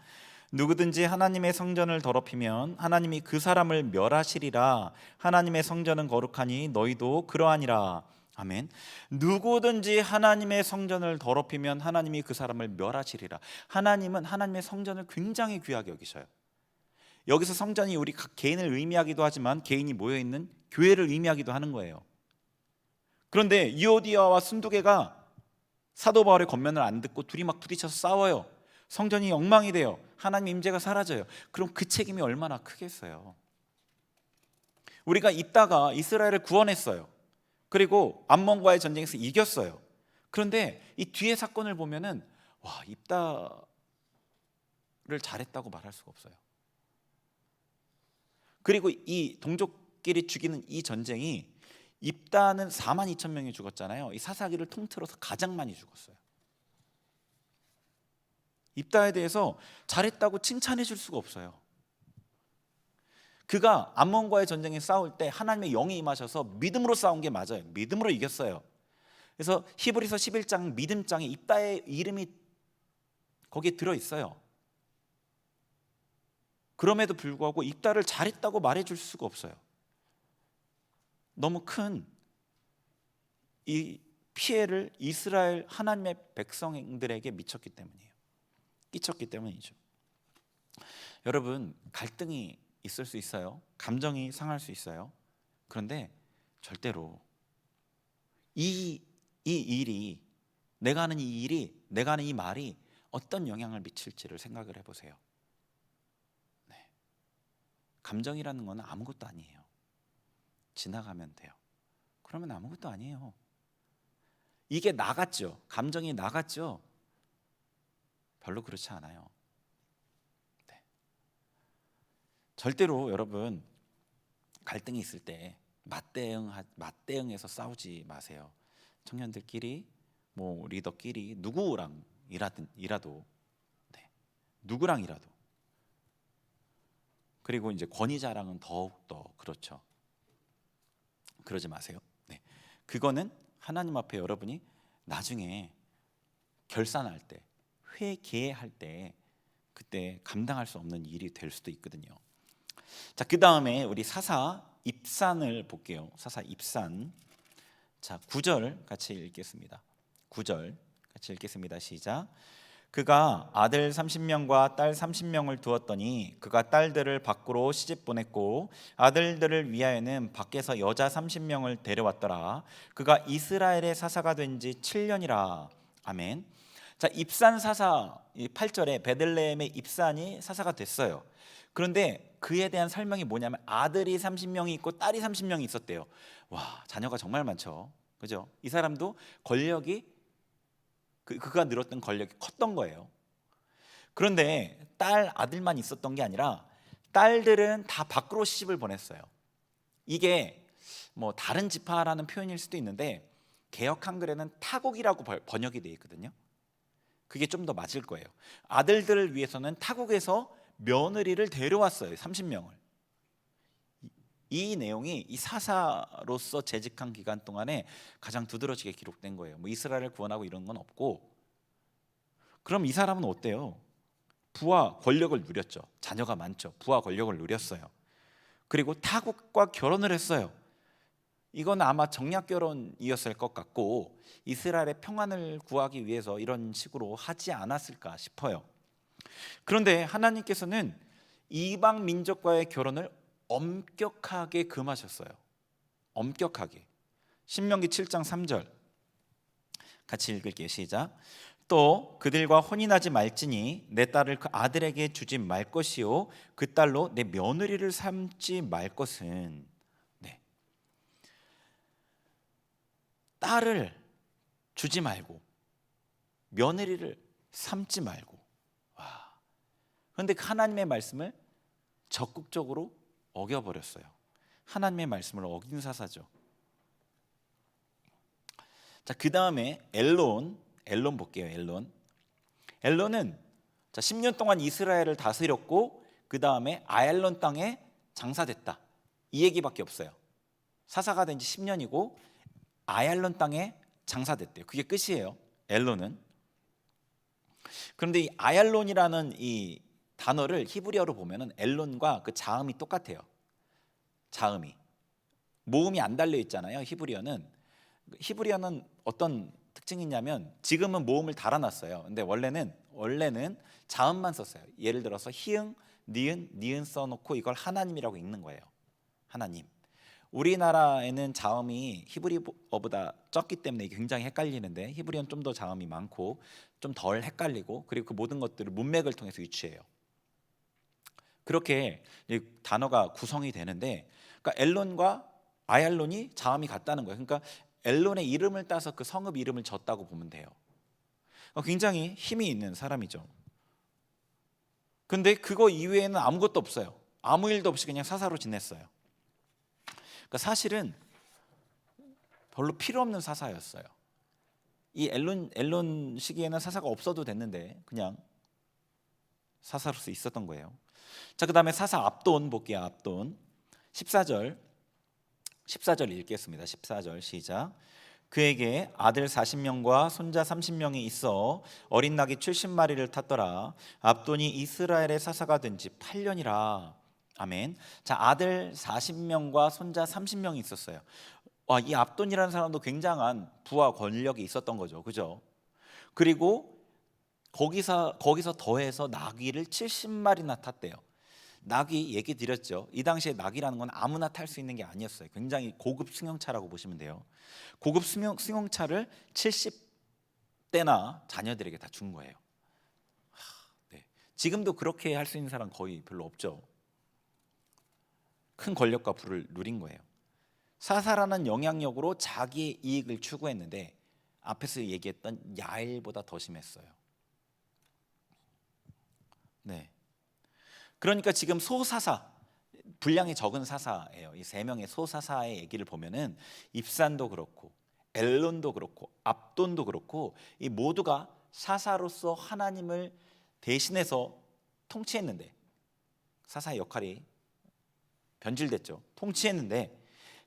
누구든지 하나님의 성전을 더럽히면 하나님이 그 사람을 멸하시리라. 하나님의 성전은 거룩하니 너희도 그러하니라. 아멘. 누구든지 하나님의 성전을 더럽히면 하나님이 그 사람을 멸하시리라. 하나님은 하나님의 성전을 굉장히 귀하게 여기셔요. 여기서 성전이 우리 각 개인을 의미하기도 하지만 개인이 모여있는 교회를 의미하기도 하는 거예요. 그런데 유오디아와 순두계가 사도 바울의 권면을 안 듣고 둘이 막 부딪혀서 싸워요. 성전이 엉망이 돼요. 하나님 임재가 사라져요. 그럼 그 책임이 얼마나 크겠어요. 우리가 입다가 이스라엘을 구원했어요. 그리고 암몬과의 전쟁에서 이겼어요. 그런데 이 뒤에 사건을 보면은 입다를 잘했다고 말할 수가 없어요. 그리고 이 동족끼리 죽이는 이 전쟁이 입다는 4만 2천 명이 죽었잖아요. 이 사사기를 통틀어서 가장 많이 죽었어요. 입다에 대해서 잘했다고 칭찬해 줄 수가 없어요. 그가 암몬과의 전쟁에 싸울 때 하나님의 영이 임하셔서 믿음으로 싸운 게 맞아요. 믿음으로 이겼어요. 그래서 히브리서 11장 믿음장에 입다의 이름이 거기에 들어있어요. 그럼에도 불구하고 입다를 잘했다고 말해줄 수가 없어요. 너무 큰 이 피해를 이스라엘 하나님의 백성들에게 미쳤기 때문이에요. 끼쳤기 때문이죠. 여러분, 갈등이 있을 수 있어요. 감정이 상할 수 있어요. 그런데 절대로 이 일이, 내가 하는 이 일이, 내가 하는 이 말이 어떤 영향을 미칠지를 생각을 해보세요. 네. 감정이라는 건 아무것도 아니에요. 지나가면 돼요. 그러면 아무것도 아니에요. 이게 나갔죠. 감정이 나갔죠. 별로 그렇지 않아요. 네. 절대로 여러분, 갈등이 있을 때 맞대응해서 싸우지 마세요. 청년들끼리, 뭐 리더끼리 누구랑이라도, 네, 누구랑이라도. 그리고 이제 권위자랑은 더욱 더 그렇죠. 그러지 마세요. 네, 그거는 하나님 앞에 여러분이 나중에 결산할 때, 회개할 때, 그때 감당할 수 없는 일이 될 수도 있거든요. 자, 그 다음에 우리 사사 입산을 볼게요. 사사 입산. 자, 9절 같이 읽겠습니다. 9절 같이 읽겠습니다. 시작. 그가 아들 30명과 딸 30명을 두었더니 그가 딸들을 밖으로 시집 보냈고 아들들을 위하여는 밖에서 여자 30명을 데려왔더라. 그가 이스라엘의 사사가 된 지 7년이라. 아멘. 자, 입산 사사 8절에 베들레헴의 입산이 사사가 됐어요. 그런데 그에 대한 설명이 뭐냐면 아들이 30명이 있고 딸이 30명이 있었대요. 와, 자녀가 정말 많죠. 그죠? 이 사람도 권력이 그가 늘었던 권력이 컸던 거예요. 그런데 아들만 있었던 게 아니라 딸들은 다 밖으로 시집을 보냈어요. 이게 뭐 다른 지파라는 표현일 수도 있는데 개역 한글에는 타국이라고 번역이 되어 있거든요. 그게 좀 더 맞을 거예요. 아들들을 위해서는 타국에서 며느리를 데려왔어요. 30명을. 이 내용이 이 사사로서 재직한 기간 동안에 가장 두드러지게 기록된 거예요. 뭐 이스라엘을 구원하고 이런 건 없고. 그럼 이 사람은 어때요? 부와 권력을 누렸죠. 자녀가 많죠. 부와 권력을 누렸어요. 그리고 타국과 결혼을 했어요. 이건 아마 정략 결혼이었을 것 같고 이스라엘의 평안을 구하기 위해서 이런 식으로 하지 않았을까 싶어요. 그런데 하나님께서는 이방 민족과의 결혼을 엄격하게 금하셨어요. 엄격하게. 신명기 7장 3절 같이 읽을게요. 시작. 또 그들과 혼인하지 말지니 내 딸을 그 아들에게 주지 말 것이요 그 딸로 내 며느리를 삼지 말 것은. 네. 딸을 주지 말고 며느리를 삼지 말고. 와. 그런데 하나님의 말씀을 적극적으로 어겨버렸어요. 하나님의 말씀을 어긴 사사죠. 자, 그 다음에 엘론 볼게요. 엘론은 10년 동안 이스라엘을 다스렸고 그 다음에 아얄론 땅에 장사됐다. 이 얘기밖에 없어요. 사사가 된 지 10년이고 아얄론 땅에 장사됐대요. 그게 끝이에요. 엘론은. 그런데 이 아얄론이라는 이 단어를 히브리어로 보면은 엘론과 그 자음이 똑같아요. 자음이 모음이 안 달려 있잖아요. 히브리어는 어떤 특징이 있냐면 지금은 모음을 달아놨어요. 근데 원래는 자음만 썼어요. 예를 들어서 히응, 니은 써놓고 이걸 하나님이라고 읽는 거예요. 하나님. 우리나라에는 자음이 히브리어보다 적기 때문에 굉장히 헷갈리는데 히브리어는 좀 더 자음이 많고 좀 덜 헷갈리고 그리고 그 모든 것들을 문맥을 통해서 유추해요. 그렇게 단어가 구성이 되는데, 그러니까 엘론과 아얄론이 자음이 같다는 거예요. 그러니까 엘론의 이름을 따서 그 성읍 이름을 졌다고 보면 돼요. 굉장히 힘이 있는 사람이죠. 근데 그거 이외에는 아무것도 없어요. 아무 일도 없이 그냥 사사로 지냈어요. 그러니까 사실은 별로 필요 없는 사사였어요. 이 엘론 시기에는 사사가 없어도 됐는데 그냥 사사로서 있었던 거예요. 자, 그 다음에 사사 압돈 볼게요. 압돈 14절 읽겠습니다. 14절 시작. 그에게 아들 40명과 손자 30명이 있어 어린 낙이 70마리를 탔더라. 압돈이 이스라엘의 사사가 된 지 8년이라. 아멘. 자, 아들 40명과 손자 30명이 있었어요. 이 압돈이라는 사람도 굉장한 부와 권력이 있었던 거죠. 그죠? 그리고 거기서 더해서 나귀를 70마리나 탔대요. 나귀 얘기 드렸죠. 이 당시에 나귀라는 건 아무나 탈 수 있는 게 아니었어요. 굉장히 고급 승용차라고 보시면 돼요. 고급 승용차를 70대나 자녀들에게 다 준 거예요. 네. 지금도 그렇게 할 수 있는 사람 거의 별로 없죠. 큰 권력과 부를 누린 거예요. 사사라는 영향력으로 자기의 이익을 추구했는데 앞에서 얘기했던 야일보다 더 심했어요. 네. 그러니까 지금 소사사, 분량이 적은 사사예요. 이 세 명의 소사사의 얘기를 보면은 입산도 그렇고 엘론도 그렇고 압돈도 그렇고 이 모두가 사사로서 하나님을 대신해서 통치했는데, 사사의 역할이 변질됐죠. 통치했는데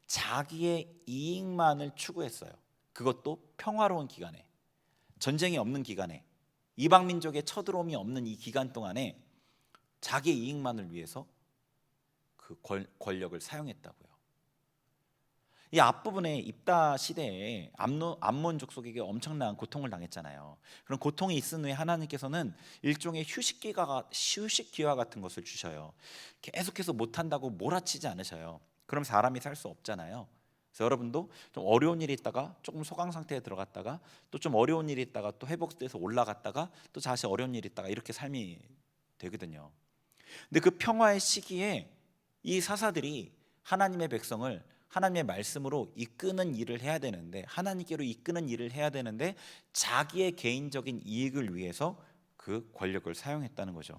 자기의 이익만을 추구했어요. 그것도 평화로운 기간에, 전쟁이 없는 기간에, 이방 민족의 쳐들어옴이 없는 이 기간 동안에 자기의 이익만을 위해서 그 권력을 사용했다고요. 이 앞부분에 입다 시대에 암몬 족속에게 엄청난 고통을 당했잖아요. 그런 고통이 있은 후에 하나님께서는 일종의 휴식 기화 같은 것을 주셔요. 계속해서 못한다고 몰아치지 않으셔요. 그럼 사람이 살 수 없잖아요. 그래서 여러분도 좀 어려운 일이 있다가 조금 소강 상태에 들어갔다가 또 좀 어려운 일이 있다가 또 회복돼서 올라갔다가 또 다시 어려운 일이 있다가 이렇게 삶이 되거든요. 근데 그 평화의 시기에 이 사사들이 하나님의 백성을 하나님의 말씀으로 이끄는 일을 해야 되는데, 하나님께로 이끄는 일을 해야 되는데 자기의 개인적인 이익을 위해서 그 권력을 사용했다는 거죠.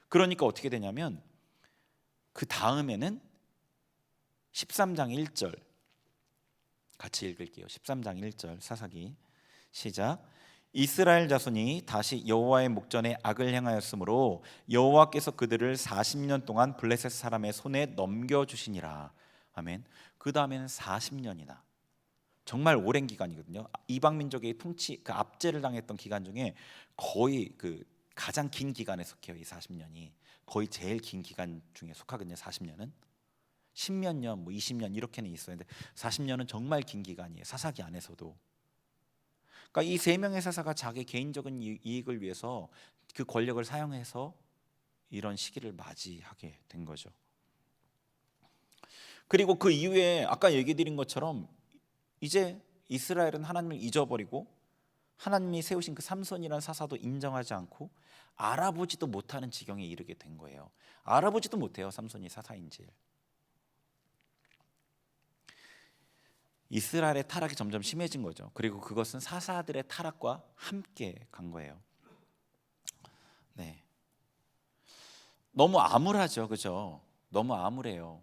그러니까 어떻게 되냐면 그 다음에는 13장 1절 같이 읽을게요. 13장 1절 사사기 시작. 이스라엘 자손이 다시 여호와의 목전에 악을 행하였으므로 여호와께서 그들을 40년 동안 블레셋 사람의 손에 넘겨주시니라. 아멘. 그 다음에는 40년이나 정말 오랜 기간이거든요. 이방 민족의 통치, 그 압제를 당했던 기간 중에 거의 그 가장 긴 기간에 속해요. 이 40년이 거의 제일 긴 기간 중에 속하거든요. 40년은 10몇 년, 뭐 20년 이렇게는 있어요. 근데 40년은 정말 긴 기간이에요. 사사기 안에서도. 그러니까 이 세 명의 사사가 자기 개인적인 이익을 위해서 그 권력을 사용해서 이런 시기를 맞이하게 된 거죠. 그리고 그 이후에 아까 얘기 드린 것처럼 이제 이스라엘은 하나님을 잊어버리고 하나님이 세우신 그 삼손이라는 사사도 인정하지 않고 알아보지도 못하는 지경에 이르게 된 거예요. 알아보지도 못해요. 삼손이 사사인지. 이스라엘의 타락이 점점 심해진 거죠. 그리고 그것은 사사들의 타락과 함께 간 거예요. 네. 너무 암울하죠. 그죠? 너무 암울해요.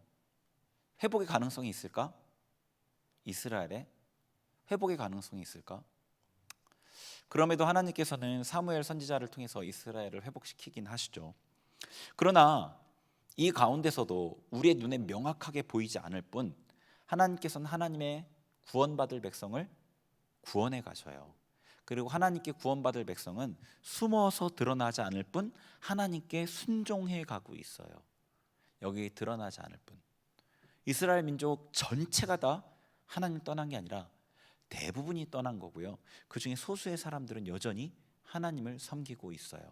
회복의 가능성이 있을까? 이스라엘에 회복의 가능성이 있을까? 그럼에도 하나님께서는 사무엘 선지자를 통해서 이스라엘을 회복시키긴 하시죠. 그러나 이 가운데서도 우리의 눈에 명확하게 보이지 않을 뿐 하나님께서는 하나님의 구원받을 백성을 구원해 가셔요. 그리고 하나님께 구원받을 백성은 숨어서 드러나지 않을 뿐 하나님께 순종해 가고 있어요. 여기 드러나지 않을 뿐. 이스라엘 민족 전체가 다 하나님 떠난 게 아니라 대부분이 떠난 거고요. 그 중에 소수의 사람들은 여전히 하나님을 섬기고 있어요.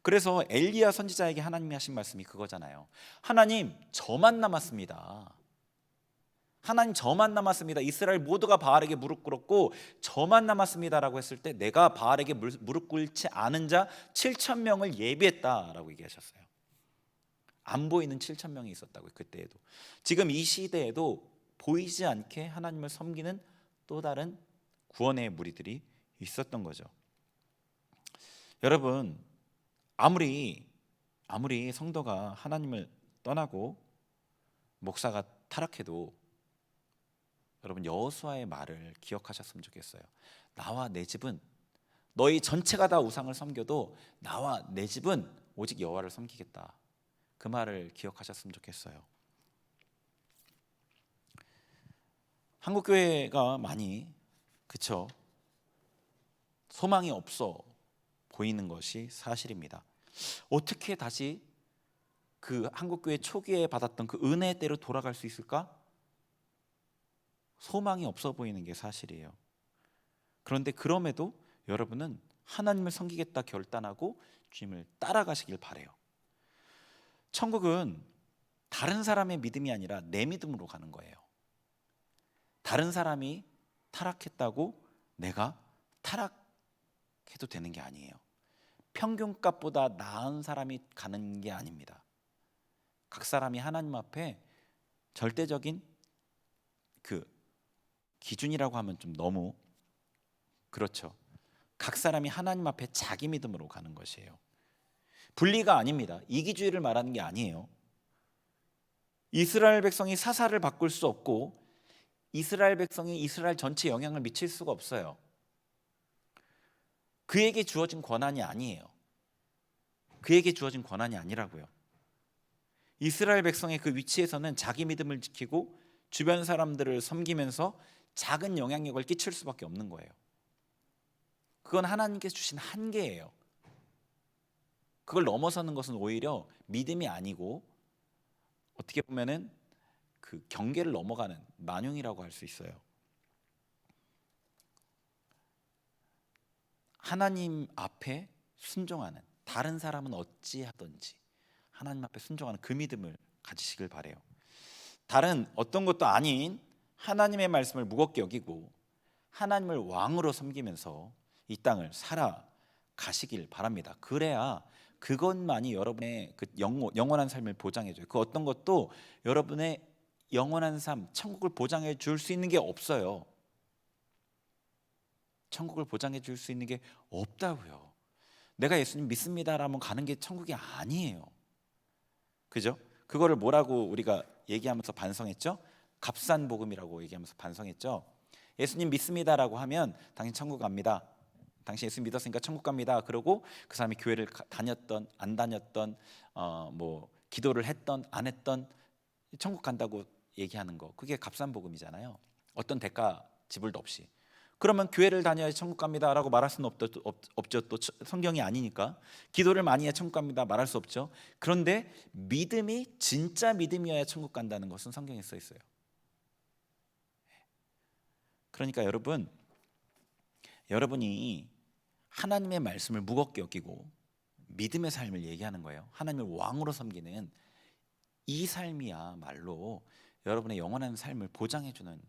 그래서 엘리야 선지자에게 하나님이 하신 말씀이 그거잖아요. 하나님, 저만 남았습니다. 하나님, 저만 남았습니다. 이스라엘 모두가 바알에게 무릎 꿇었고 저만 남았습니다라고 했을 때 내가 바알에게 무릎 꿇지 않은 자 7천 명을 예비했다라고 얘기하셨어요. 안 보이는 7천 명이 있었다고요. 그때에도. 지금 이 시대에도 보이지 않게 하나님을 섬기는 또 다른 구원의 무리들이 있었던 거죠. 여러분, 아무리 성도가 하나님을 떠나고 목사가 타락해도 여러분 여호수아의 말을 기억하셨으면 좋겠어요. 나와 내 집은, 너희 전체가 다 우상을 섬겨도 나와 내 집은 오직 여호와를 섬기겠다. 그 말을 기억하셨으면 좋겠어요. 한국 교회가 많이 그쵸? 소망이 없어 보이는 것이 사실입니다. 어떻게 다시 그 한국교회 초기에 받았던 그 은혜대로 돌아갈 수 있을까? 소망이 없어 보이는 게 사실이에요. 그런데 그럼에도 여러분은 하나님을 섬기겠다 결단하고 주님을 따라가시길 바래요. 천국은 다른 사람의 믿음이 아니라 내 믿음으로 가는 거예요. 다른 사람이 타락했다고 내가 타락해도 되는 게 아니에요. 평균값보다 나은 사람이 가는 게 아닙니다. 각 사람이 하나님 앞에 절대적인 그 기준이라고 하면 좀 너무 그렇죠. 각 사람이 하나님 앞에 자기 믿음으로 가는 것이에요. 분리가 아닙니다. 이기주의를 말하는 게 아니에요. 이스라엘 백성이 사사를 바꿀 수 없고 이스라엘 백성이 이스라엘 전체에 영향을 미칠 수가 없어요. 그에게 주어진 권한이 아니에요. 그에게 주어진 권한이 아니라고요. 이스라엘 백성의 그 위치에서는 자기 믿음을 지키고 주변 사람들을 섬기면서 작은 영향력을 끼칠 수밖에 없는 거예요. 그건 하나님께서 주신 한계예요. 그걸 넘어서는 것은 오히려 믿음이 아니고 어떻게 보면은 그 경계를 넘어가는 만용이라고 할 수 있어요. 하나님 앞에 순종하는, 다른 사람은 어찌하든지 하나님 앞에 순종하는 그 믿음을 가지시길 바래요. 다른 어떤 것도 아닌 하나님의 말씀을 무겁게 여기고 하나님을 왕으로 섬기면서 이 땅을 살아가시길 바랍니다. 그래야 그것만이 여러분의 그 영원한 삶을 보장해줘요. 그 어떤 것도 여러분의 영원한 삶, 천국을 보장해 줄 수 있는 게 없어요. 천국을 보장해 줄 수 있는 게 없다고요. 내가 예수님 믿습니다라면 가는 게 천국이 아니에요. 그죠? 그거를 뭐라고 우리가 얘기하면서 반성했죠? 값싼 복음이라고 얘기하면서 반성했죠. 예수님 믿습니다라고 하면 당신 천국 갑니다. 당신 예수 믿었으니까 천국 갑니다. 그러고 그 사람이 교회를 다녔던 안 다녔던 뭐 기도를 했던 안 했던 천국 간다고 얘기하는 거, 그게 값싼 복음이잖아요. 어떤 대가 지불도 없이. 그러면 교회를 다녀야 천국 갑니다라고 말할 수는 없죠. 또 성경이 아니니까. 기도를 많이 해야 천국 갑니다 말할 수 없죠. 그런데 믿음이 진짜 믿음이어야 천국 간다는 것은 성경에 써 있어요. 그러니까 여러분이 하나님의 말씀을 무겁게 여기고 믿음의 삶을 얘기하는 거예요. 하나님을 왕으로 섬기는 이 삶이야말로 여러분의 영원한 삶을 보장해주는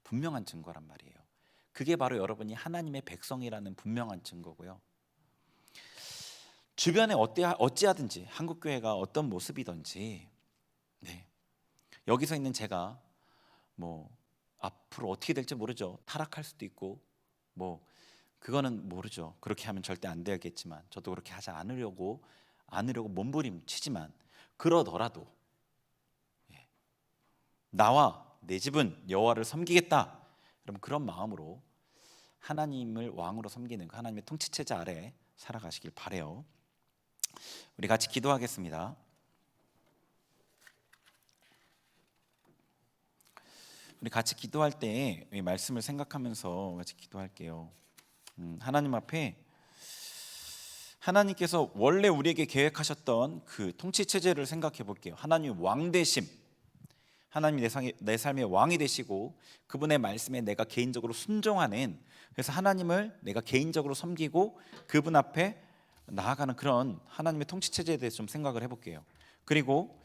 분명한 증거란 말이에요. 그게 바로 여러분이 하나님의 백성이라는 분명한 증거고요. 주변에 어찌하든지 한국교회가 어떤 모습이든지 여기서 있는 제가 뭐 앞으로 어떻게 될지 모르죠. 타락할 수도 있고 뭐 그거는 모르죠. 그렇게 하면 절대 안 되겠지만 저도 그렇게 하지 않으려고 몸부림치지만 그러더라도 나와 내 집은 여호와를 섬기겠다. 여러분 그런 마음으로 하나님을 왕으로 섬기는 그 하나님의 통치체제 아래 살아가시길 바래요. 우리 같이 기도하겠습니다. 우리 같이 기도할 때 이 말씀을 생각하면서 같이 기도할게요. 하나님 앞에 하나님께서 원래 우리에게 계획하셨던 그 통치체제를 생각해 볼게요. 하나님 왕 되심, 하나님이 내 삶의 왕이 되시고 그분의 말씀에 내가 개인적으로 순종하는, 그래서 하나님을 내가 개인적으로 섬기고 그분 앞에 나아가는 그런 하나님의 통치체제에 대해서 좀 생각을 해볼게요. 그리고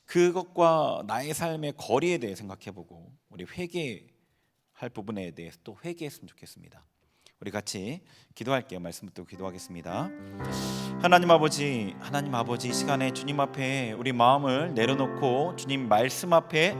그것과 나의 삶의 거리에 대해 생각해보고 우리 회개할 부분에 대해서 또 회개했으면 좋겠습니다. 우리 같이 기도할게요. 말씀부터 기도하겠습니다. 하나님 아버지 이 시간에 주님 앞에 우리 마음을 내려놓고 주님 말씀 앞에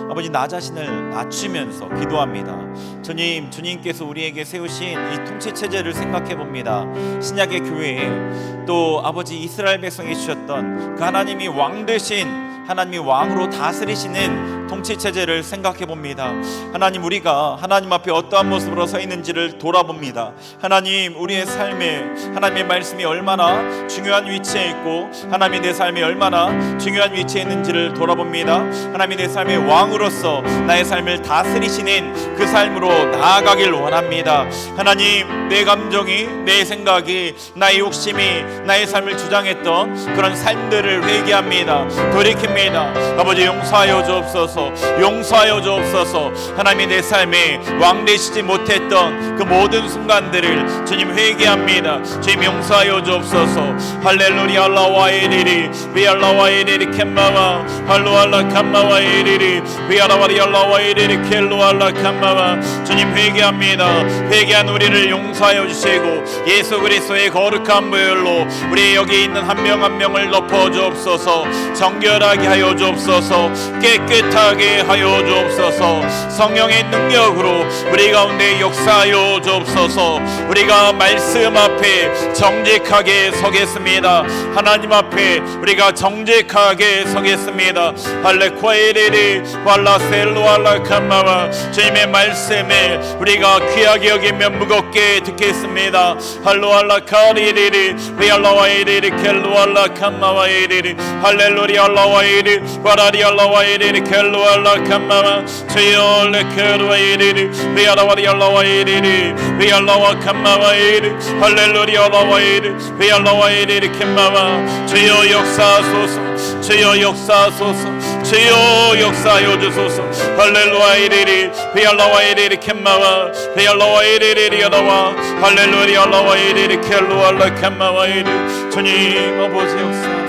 아버지 나 자신을 낮추면서 기도합니다. 주님께서 우리에게 세우신 이 통치체제를 생각해 봅니다. 신약의 교회에 또 아버지 이스라엘 백성이 주셨던 그 하나님이 왕 되신, 하나님이 왕으로 다스리시는 통치 체제를 생각해 봅니다. 하나님, 우리가 하나님 앞에 어떠한 모습으로 서 있는지를 돌아봅니다. 하나님, 우리의 삶에 하나님의 말씀이 얼마나 중요한 위치에 있고 하나님이 내 삶에 얼마나 중요한 위치에 있는지를 돌아봅니다. 하나님이 내 삶의 왕으로서 나의 삶을 다스리시는 그 삶으로 나아가길 원합니다. 하나님, 내 감정이, 내 생각이, 나의 욕심이 나의 삶을 주장했던 그런 삶들을 회개합니다. 돌이킵니다. 아버지, 용서하여 주옵소서. 용서하여 주옵소서. 하나님이 내 삶에 왕 되시지 못했던 그 모든 순간들을 주님 회개합니다. 주님 용서하여 주옵소서. 할렐루야. 알라와 이리리 비알라와 이리리 캔마와 할루알라 칸마와 이리리 비알라와리 알라와 이리리 켈루알라 칸마와. 주님 회개합니다. 회개한 우리를 용서하여 주시고 예수 그리스도의 거룩한 보혈로 우리 여기 있는 한 명 한 명을 덮어 주옵소서. 정결하게 하여 주옵소서. 깨끗하게 하여 주옵소서. 성령의 능력으로 우리 가운데 역사하여 주옵소서. 우리가 말씀 앞에 정직하게 서겠습니다. 하나님 앞에 우리가 정직하게 서겠습니다. 할레코에리리 발라셀루알라 칸마와. 주님의 말씀에 우리가 귀하게 여기며 무겁게 듣겠습니다. 할루알라 카리리리 비알라와 이리리 켈루알라 칸마와 이리리 할렐루야 알라와 이리 바라리 알라와 이리리 켈루알라 칸마와. 주여 레케루와 이리리 비알라와리 알라와 이리리 비알라와 칸마와 이리 할렐루야 알라와 이리 비알라와 이리리 캔마와. 주여 역사하소서. 주여 역사하소서. 주여 역사하여 주소서. 할렐루야 이리리 비알라와 이리리 캔마와 비알라와 이리리 여라와 할렐루야 알라와 이리리 켈루알라 칸마와 이리. 주님 아버지 역사하소서.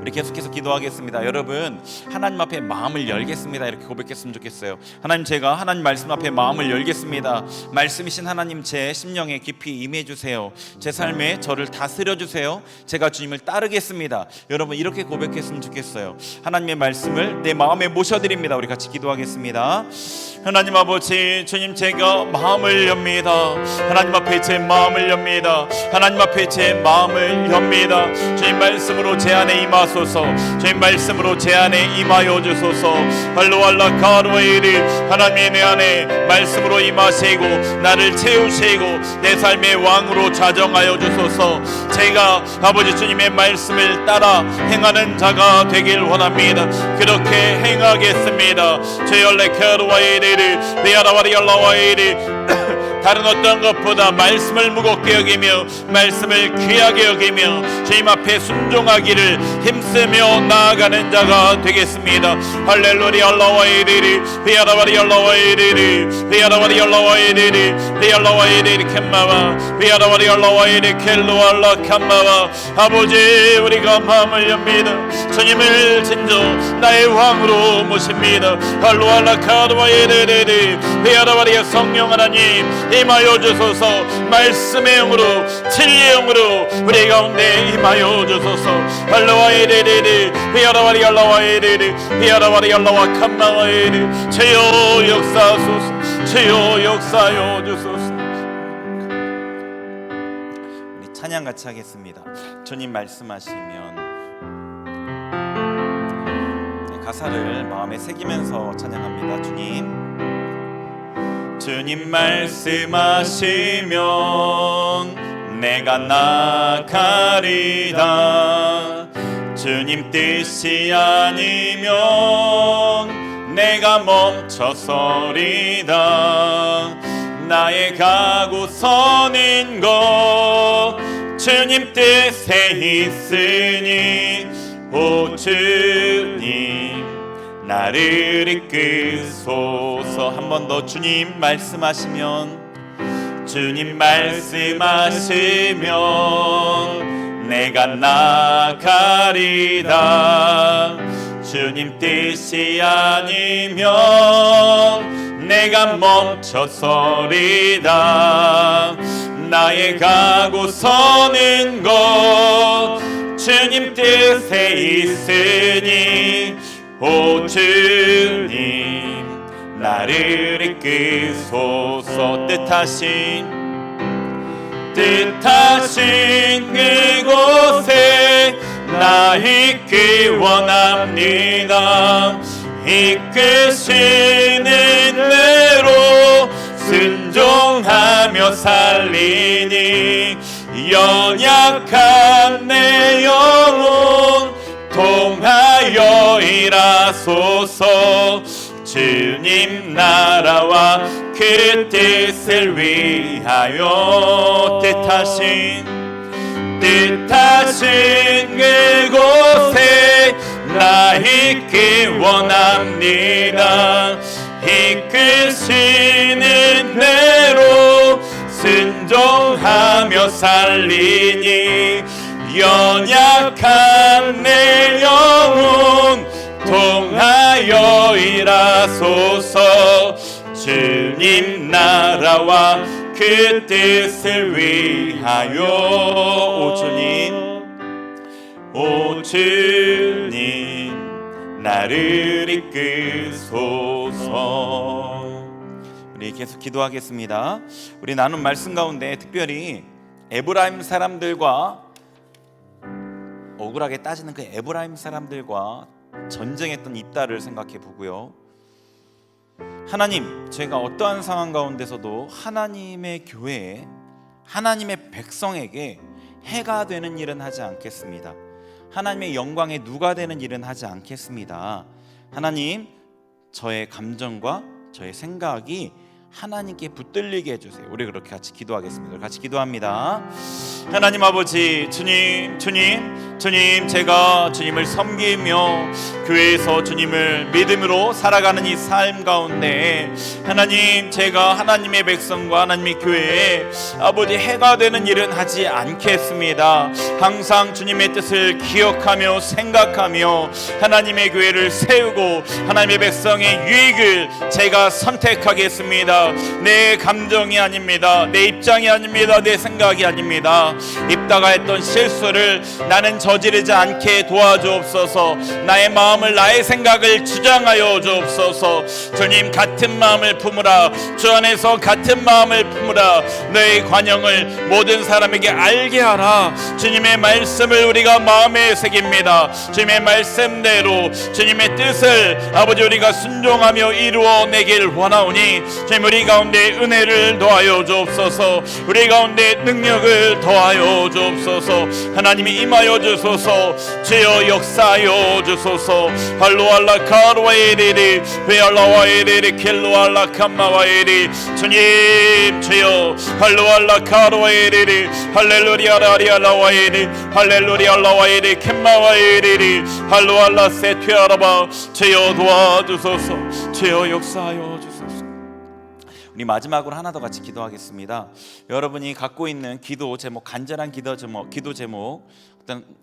우리 계속해서 기도하겠습니다. 여러분, 하나님 앞에 마음을 열겠습니다. 이렇게 고백했으면 좋겠어요. 하나님, 제가 하나님 말씀 앞에 마음을 열겠습니다. 말씀이신 하나님, 제 심령에 깊이 임해 주세요. 제 삶에 저를 다스려 주세요. 제가 주님을 따르겠습니다. 여러분, 이렇게 고백했으면 좋겠어요. 하나님의 말씀을 내 마음에 모셔드립니다. 우리 같이 기도하겠습니다. 하나님 아버지, 주님, 제가 마음을 엽니다. 하나님 앞에 제 마음을 엽니다. 하나님 앞에 제 마음을 엽니다. 주님 말씀으로 제 안에 임하소서. 주님 말씀으로 제 안에 임하여 주소서. 할로알라 카르웨이리 하나님의 내 안에 말씀으로 임하시고 나를 채우시고 내 삶의 왕으로 자정하여 주소서. 제가 아버지 주님의 말씀을 따라 행하는 자가 되길 원합니다. 그렇게 행하겠습니다. 주열레 카르웨이리 베아라와리알라와이리 다른 어떤 것보다 말씀을 무겁게 여기며 말씀을 귀하게 여기며 주님 앞에 순종하기를 힘쓰며 나아가는 자가 되겠습니다. 할렐루야 알라와이리리 베아라와리알라와이리리 베아라와리알라와이리리 베알라와이리리 캔마와 베아라와리알라와이리 켈루알라 칸마와. 아버지, 우리가 마음을 엽니다. 주님을 진정 나의 왕으로 모십니다. 할루알라 카르와이리리 베아라와리의 성령 하나님 임하여 주소서. 말씀의 영으로 진리의 영으로 우리 가운데 임하여 주소서. 할라와이리리 비아라와리 알라와이리리 비아라와리 알라와 칸마와이리. 주여 역사하소서. 주여 역사하여 주소서. 우리 찬양 같이 하겠습니다. 주님 말씀하시면 가사를 마음에 새기면서 찬양합니다. 주님 말씀하시면 내가 나가리다. 주님 뜻이 아니면 내가 멈춰서리다. 나의 가고 서는 것 주님 뜻에 있으니 오 주님 나를 이끄소서. 한 번 더. 주님 말씀하시면 주님 말씀하시면 내가 나가리다. 주님 뜻이 아니면 내가 멈춰서리다. 나의 가고 서는 것 주님 뜻에 있으니 오 주님 나를 이끄소서. 뜻하신 그곳에 나 있기 원합니다. 이끄시는 대로 순종하며 살리니 연약한 내 영혼 통하여 일하소서. 주님 나라와 그 뜻을 위하여 뜻하신 그곳에 나 있기 원합니다. 이끄시는 대로 순종하며 살리니 연약한 내 영혼 통하여 일하소서. 주님 나라와 그 뜻을 위하여 오 주님 나를 이끄소서. 우리 계속 기도하겠습니다. 우리 나눈 말씀 가운데 특별히 에브라임 사람들과 억울하게 따지는 그 에브라임 사람들과 전쟁했던 이딸을 생각해 보고요. 하나님, 저희가 어떠한 상황 가운데서도 하나님의 교회에, 하나님의 백성에게 해가 되는 일은 하지 않겠습니다. 하나님의 영광에 누가 되는 일은 하지 않겠습니다. 하나님, 저의 감정과 저의 생각이 하나님께 붙들리게 해주세요. 우리 그렇게 같이 기도하겠습니다. 같이 기도합니다. 하나님 아버지, 주님, 제가 주님을 섬기며 교회에서 주님을 믿음으로 살아가는 이 삶 가운데 하나님, 제가 하나님의 백성과 하나님의 교회에 아버지 해가 되는 일은 하지 않겠습니다. 항상 주님의 뜻을 기억하며 생각하며 하나님의 교회를 세우고 하나님의 백성의 유익을 제가 선택하겠습니다. 내 감정이 아닙니다. 내 입장이 아닙니다. 내 생각이 아닙니다. 입다가 했던 실수를 나는 저지르지 않게 도와주옵소서. 나의 마음을, 나의 생각을 주장하여 주옵소서. 주님, 같은 마음을 품으라. 주 안에서 같은 마음을 품으라. 너의 관용을 모든 사람에게 알게 하라. 주님의 말씀을 우리가 마음에 새깁니다. 주님의 말씀대로 주님의 뜻을 아버지 우리가 순종하며 이루어내길 원하오니 주님, 우리 가운데 은혜를 더하여 주옵소서. 우리 가운데 능력을 더하여 주옵소서. 하나님이 임하여 주소서. 주여 역사하여 주소서. 할로알라 카로에리리 베알라와에리리 켈로알라 캄마와에리. 주님, 주여 할로알라 카로에리리 할렐루리아라리알라와에리 할렐루리알라와에리 켐마와에리리 할로알라 세튀아라바. 주여 도와주소서. 주여 역사하여 주소서. 우리 마지막으로 하나 더 같이 기도하겠습니다. 여러분이 갖고 있는 기도 제목, 간절한 기도 제목,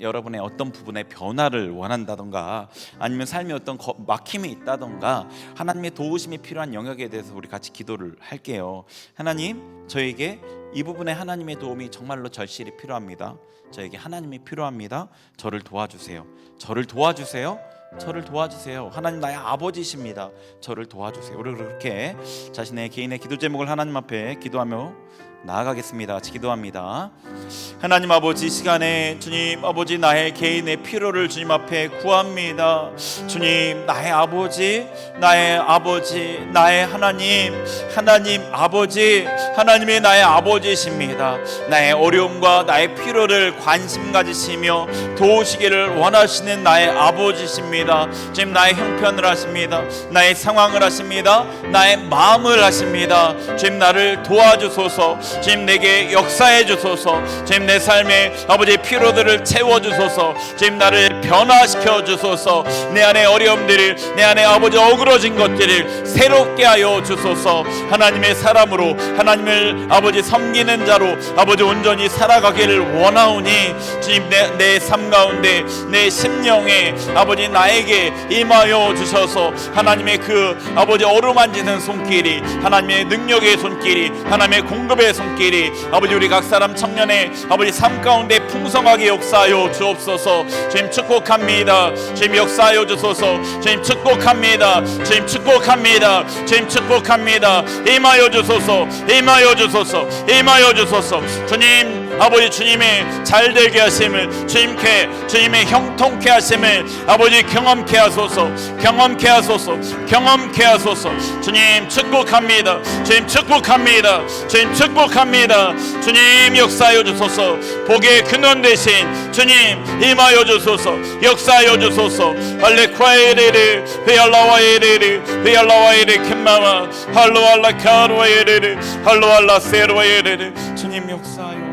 여러분의 어떤 부분에 변화를 원한다던가 아니면 삶에 어떤 막힘이 있다던가 하나님의 도우심이 필요한 영역에 대해서 우리 같이 기도를 할게요. 하나님, 저에게 이 부분에 하나님의 도움이 정말로 절실히 필요합니다. 저에게 하나님이 필요합니다. 저를 도와주세요. 저를 도와주세요. 저를 도와주세요. 하나님 나의 아버지십니다. 저를 도와주세요. 우리 그렇게 자신의 개인의 기도 제목을 하나님 앞에 기도하며 나아가겠습니다. 같이 기도합니다. 하나님 아버지, 시간에 주님 아버지 나의 개인의 필요를 주님 앞에 구합니다. 주님, 나의 아버지, 나의 하나님 아버지, 하나님이 나의 아버지십니다. 나의 어려움과 나의 필요를 관심 가지시며 도우시기를 원하시는 나의 아버지십니다. 주님, 나의 형편을 하십니다. 나의 상황을 하십니다. 나의 마음을 하십니다. 주님, 나를 도와주소서. 주님, 내게 역사해 주소서. 주님, 내 삶에 아버지 필요들을 채워주소서. 주님, 나를 변화시켜 주소서. 내 안에 어려움들을, 내 안에 아버지 어그러진 것들을 새롭게 하여 주소서. 하나님의 사람으로, 하나님을 아버지 섬기는 자로 아버지 온전히 살아가기를 원하오니 주님, 내 삶 가운데 내 심령에 아버지 나에게 임하여 주셔서 하나님의 그 아버지 어루만지는 손길이, 하나님의 능력의 손길이, 하나님의 공급의 손길이 아버지 우리 각 사람 청년의 아버지 삶 가운데 풍성하게 역사하여 주옵소서. 주님 축복합니다. 주님 역사하여 주소서. 주님 축복합니다. 주님 축복합니다. 주님 축복합니다. 임하여 주소서. 임하여 주소서. 임하여 주소서. 주님 아버지 주님의 잘되게 하심을 주님의 형통케 하심을 아버지 경험케 하소서. 경험케 하소서. 경험케 하소서. 주님 축복합니다. 주님 축복합니다. 주님 축복합니다. 주님 역사하여 주소서. 복의 근원 되신 주님 임하여 주소서. 역사하여 주소서. 할레쿠아에레르 베알라와에레르 베알라와에레 킴마마 할로알라 카르와에레르 할로알라 세르와에레르 주님 역사하여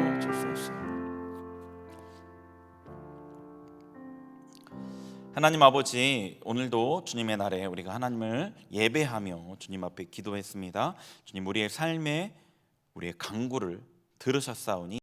하나님 아버지, 오늘도 주님의 날에 우리가 하나님을 예배하며 주님 앞에 기도했습니다. 주님, 우리의 삶에 우리의 간구를 들으셨사오니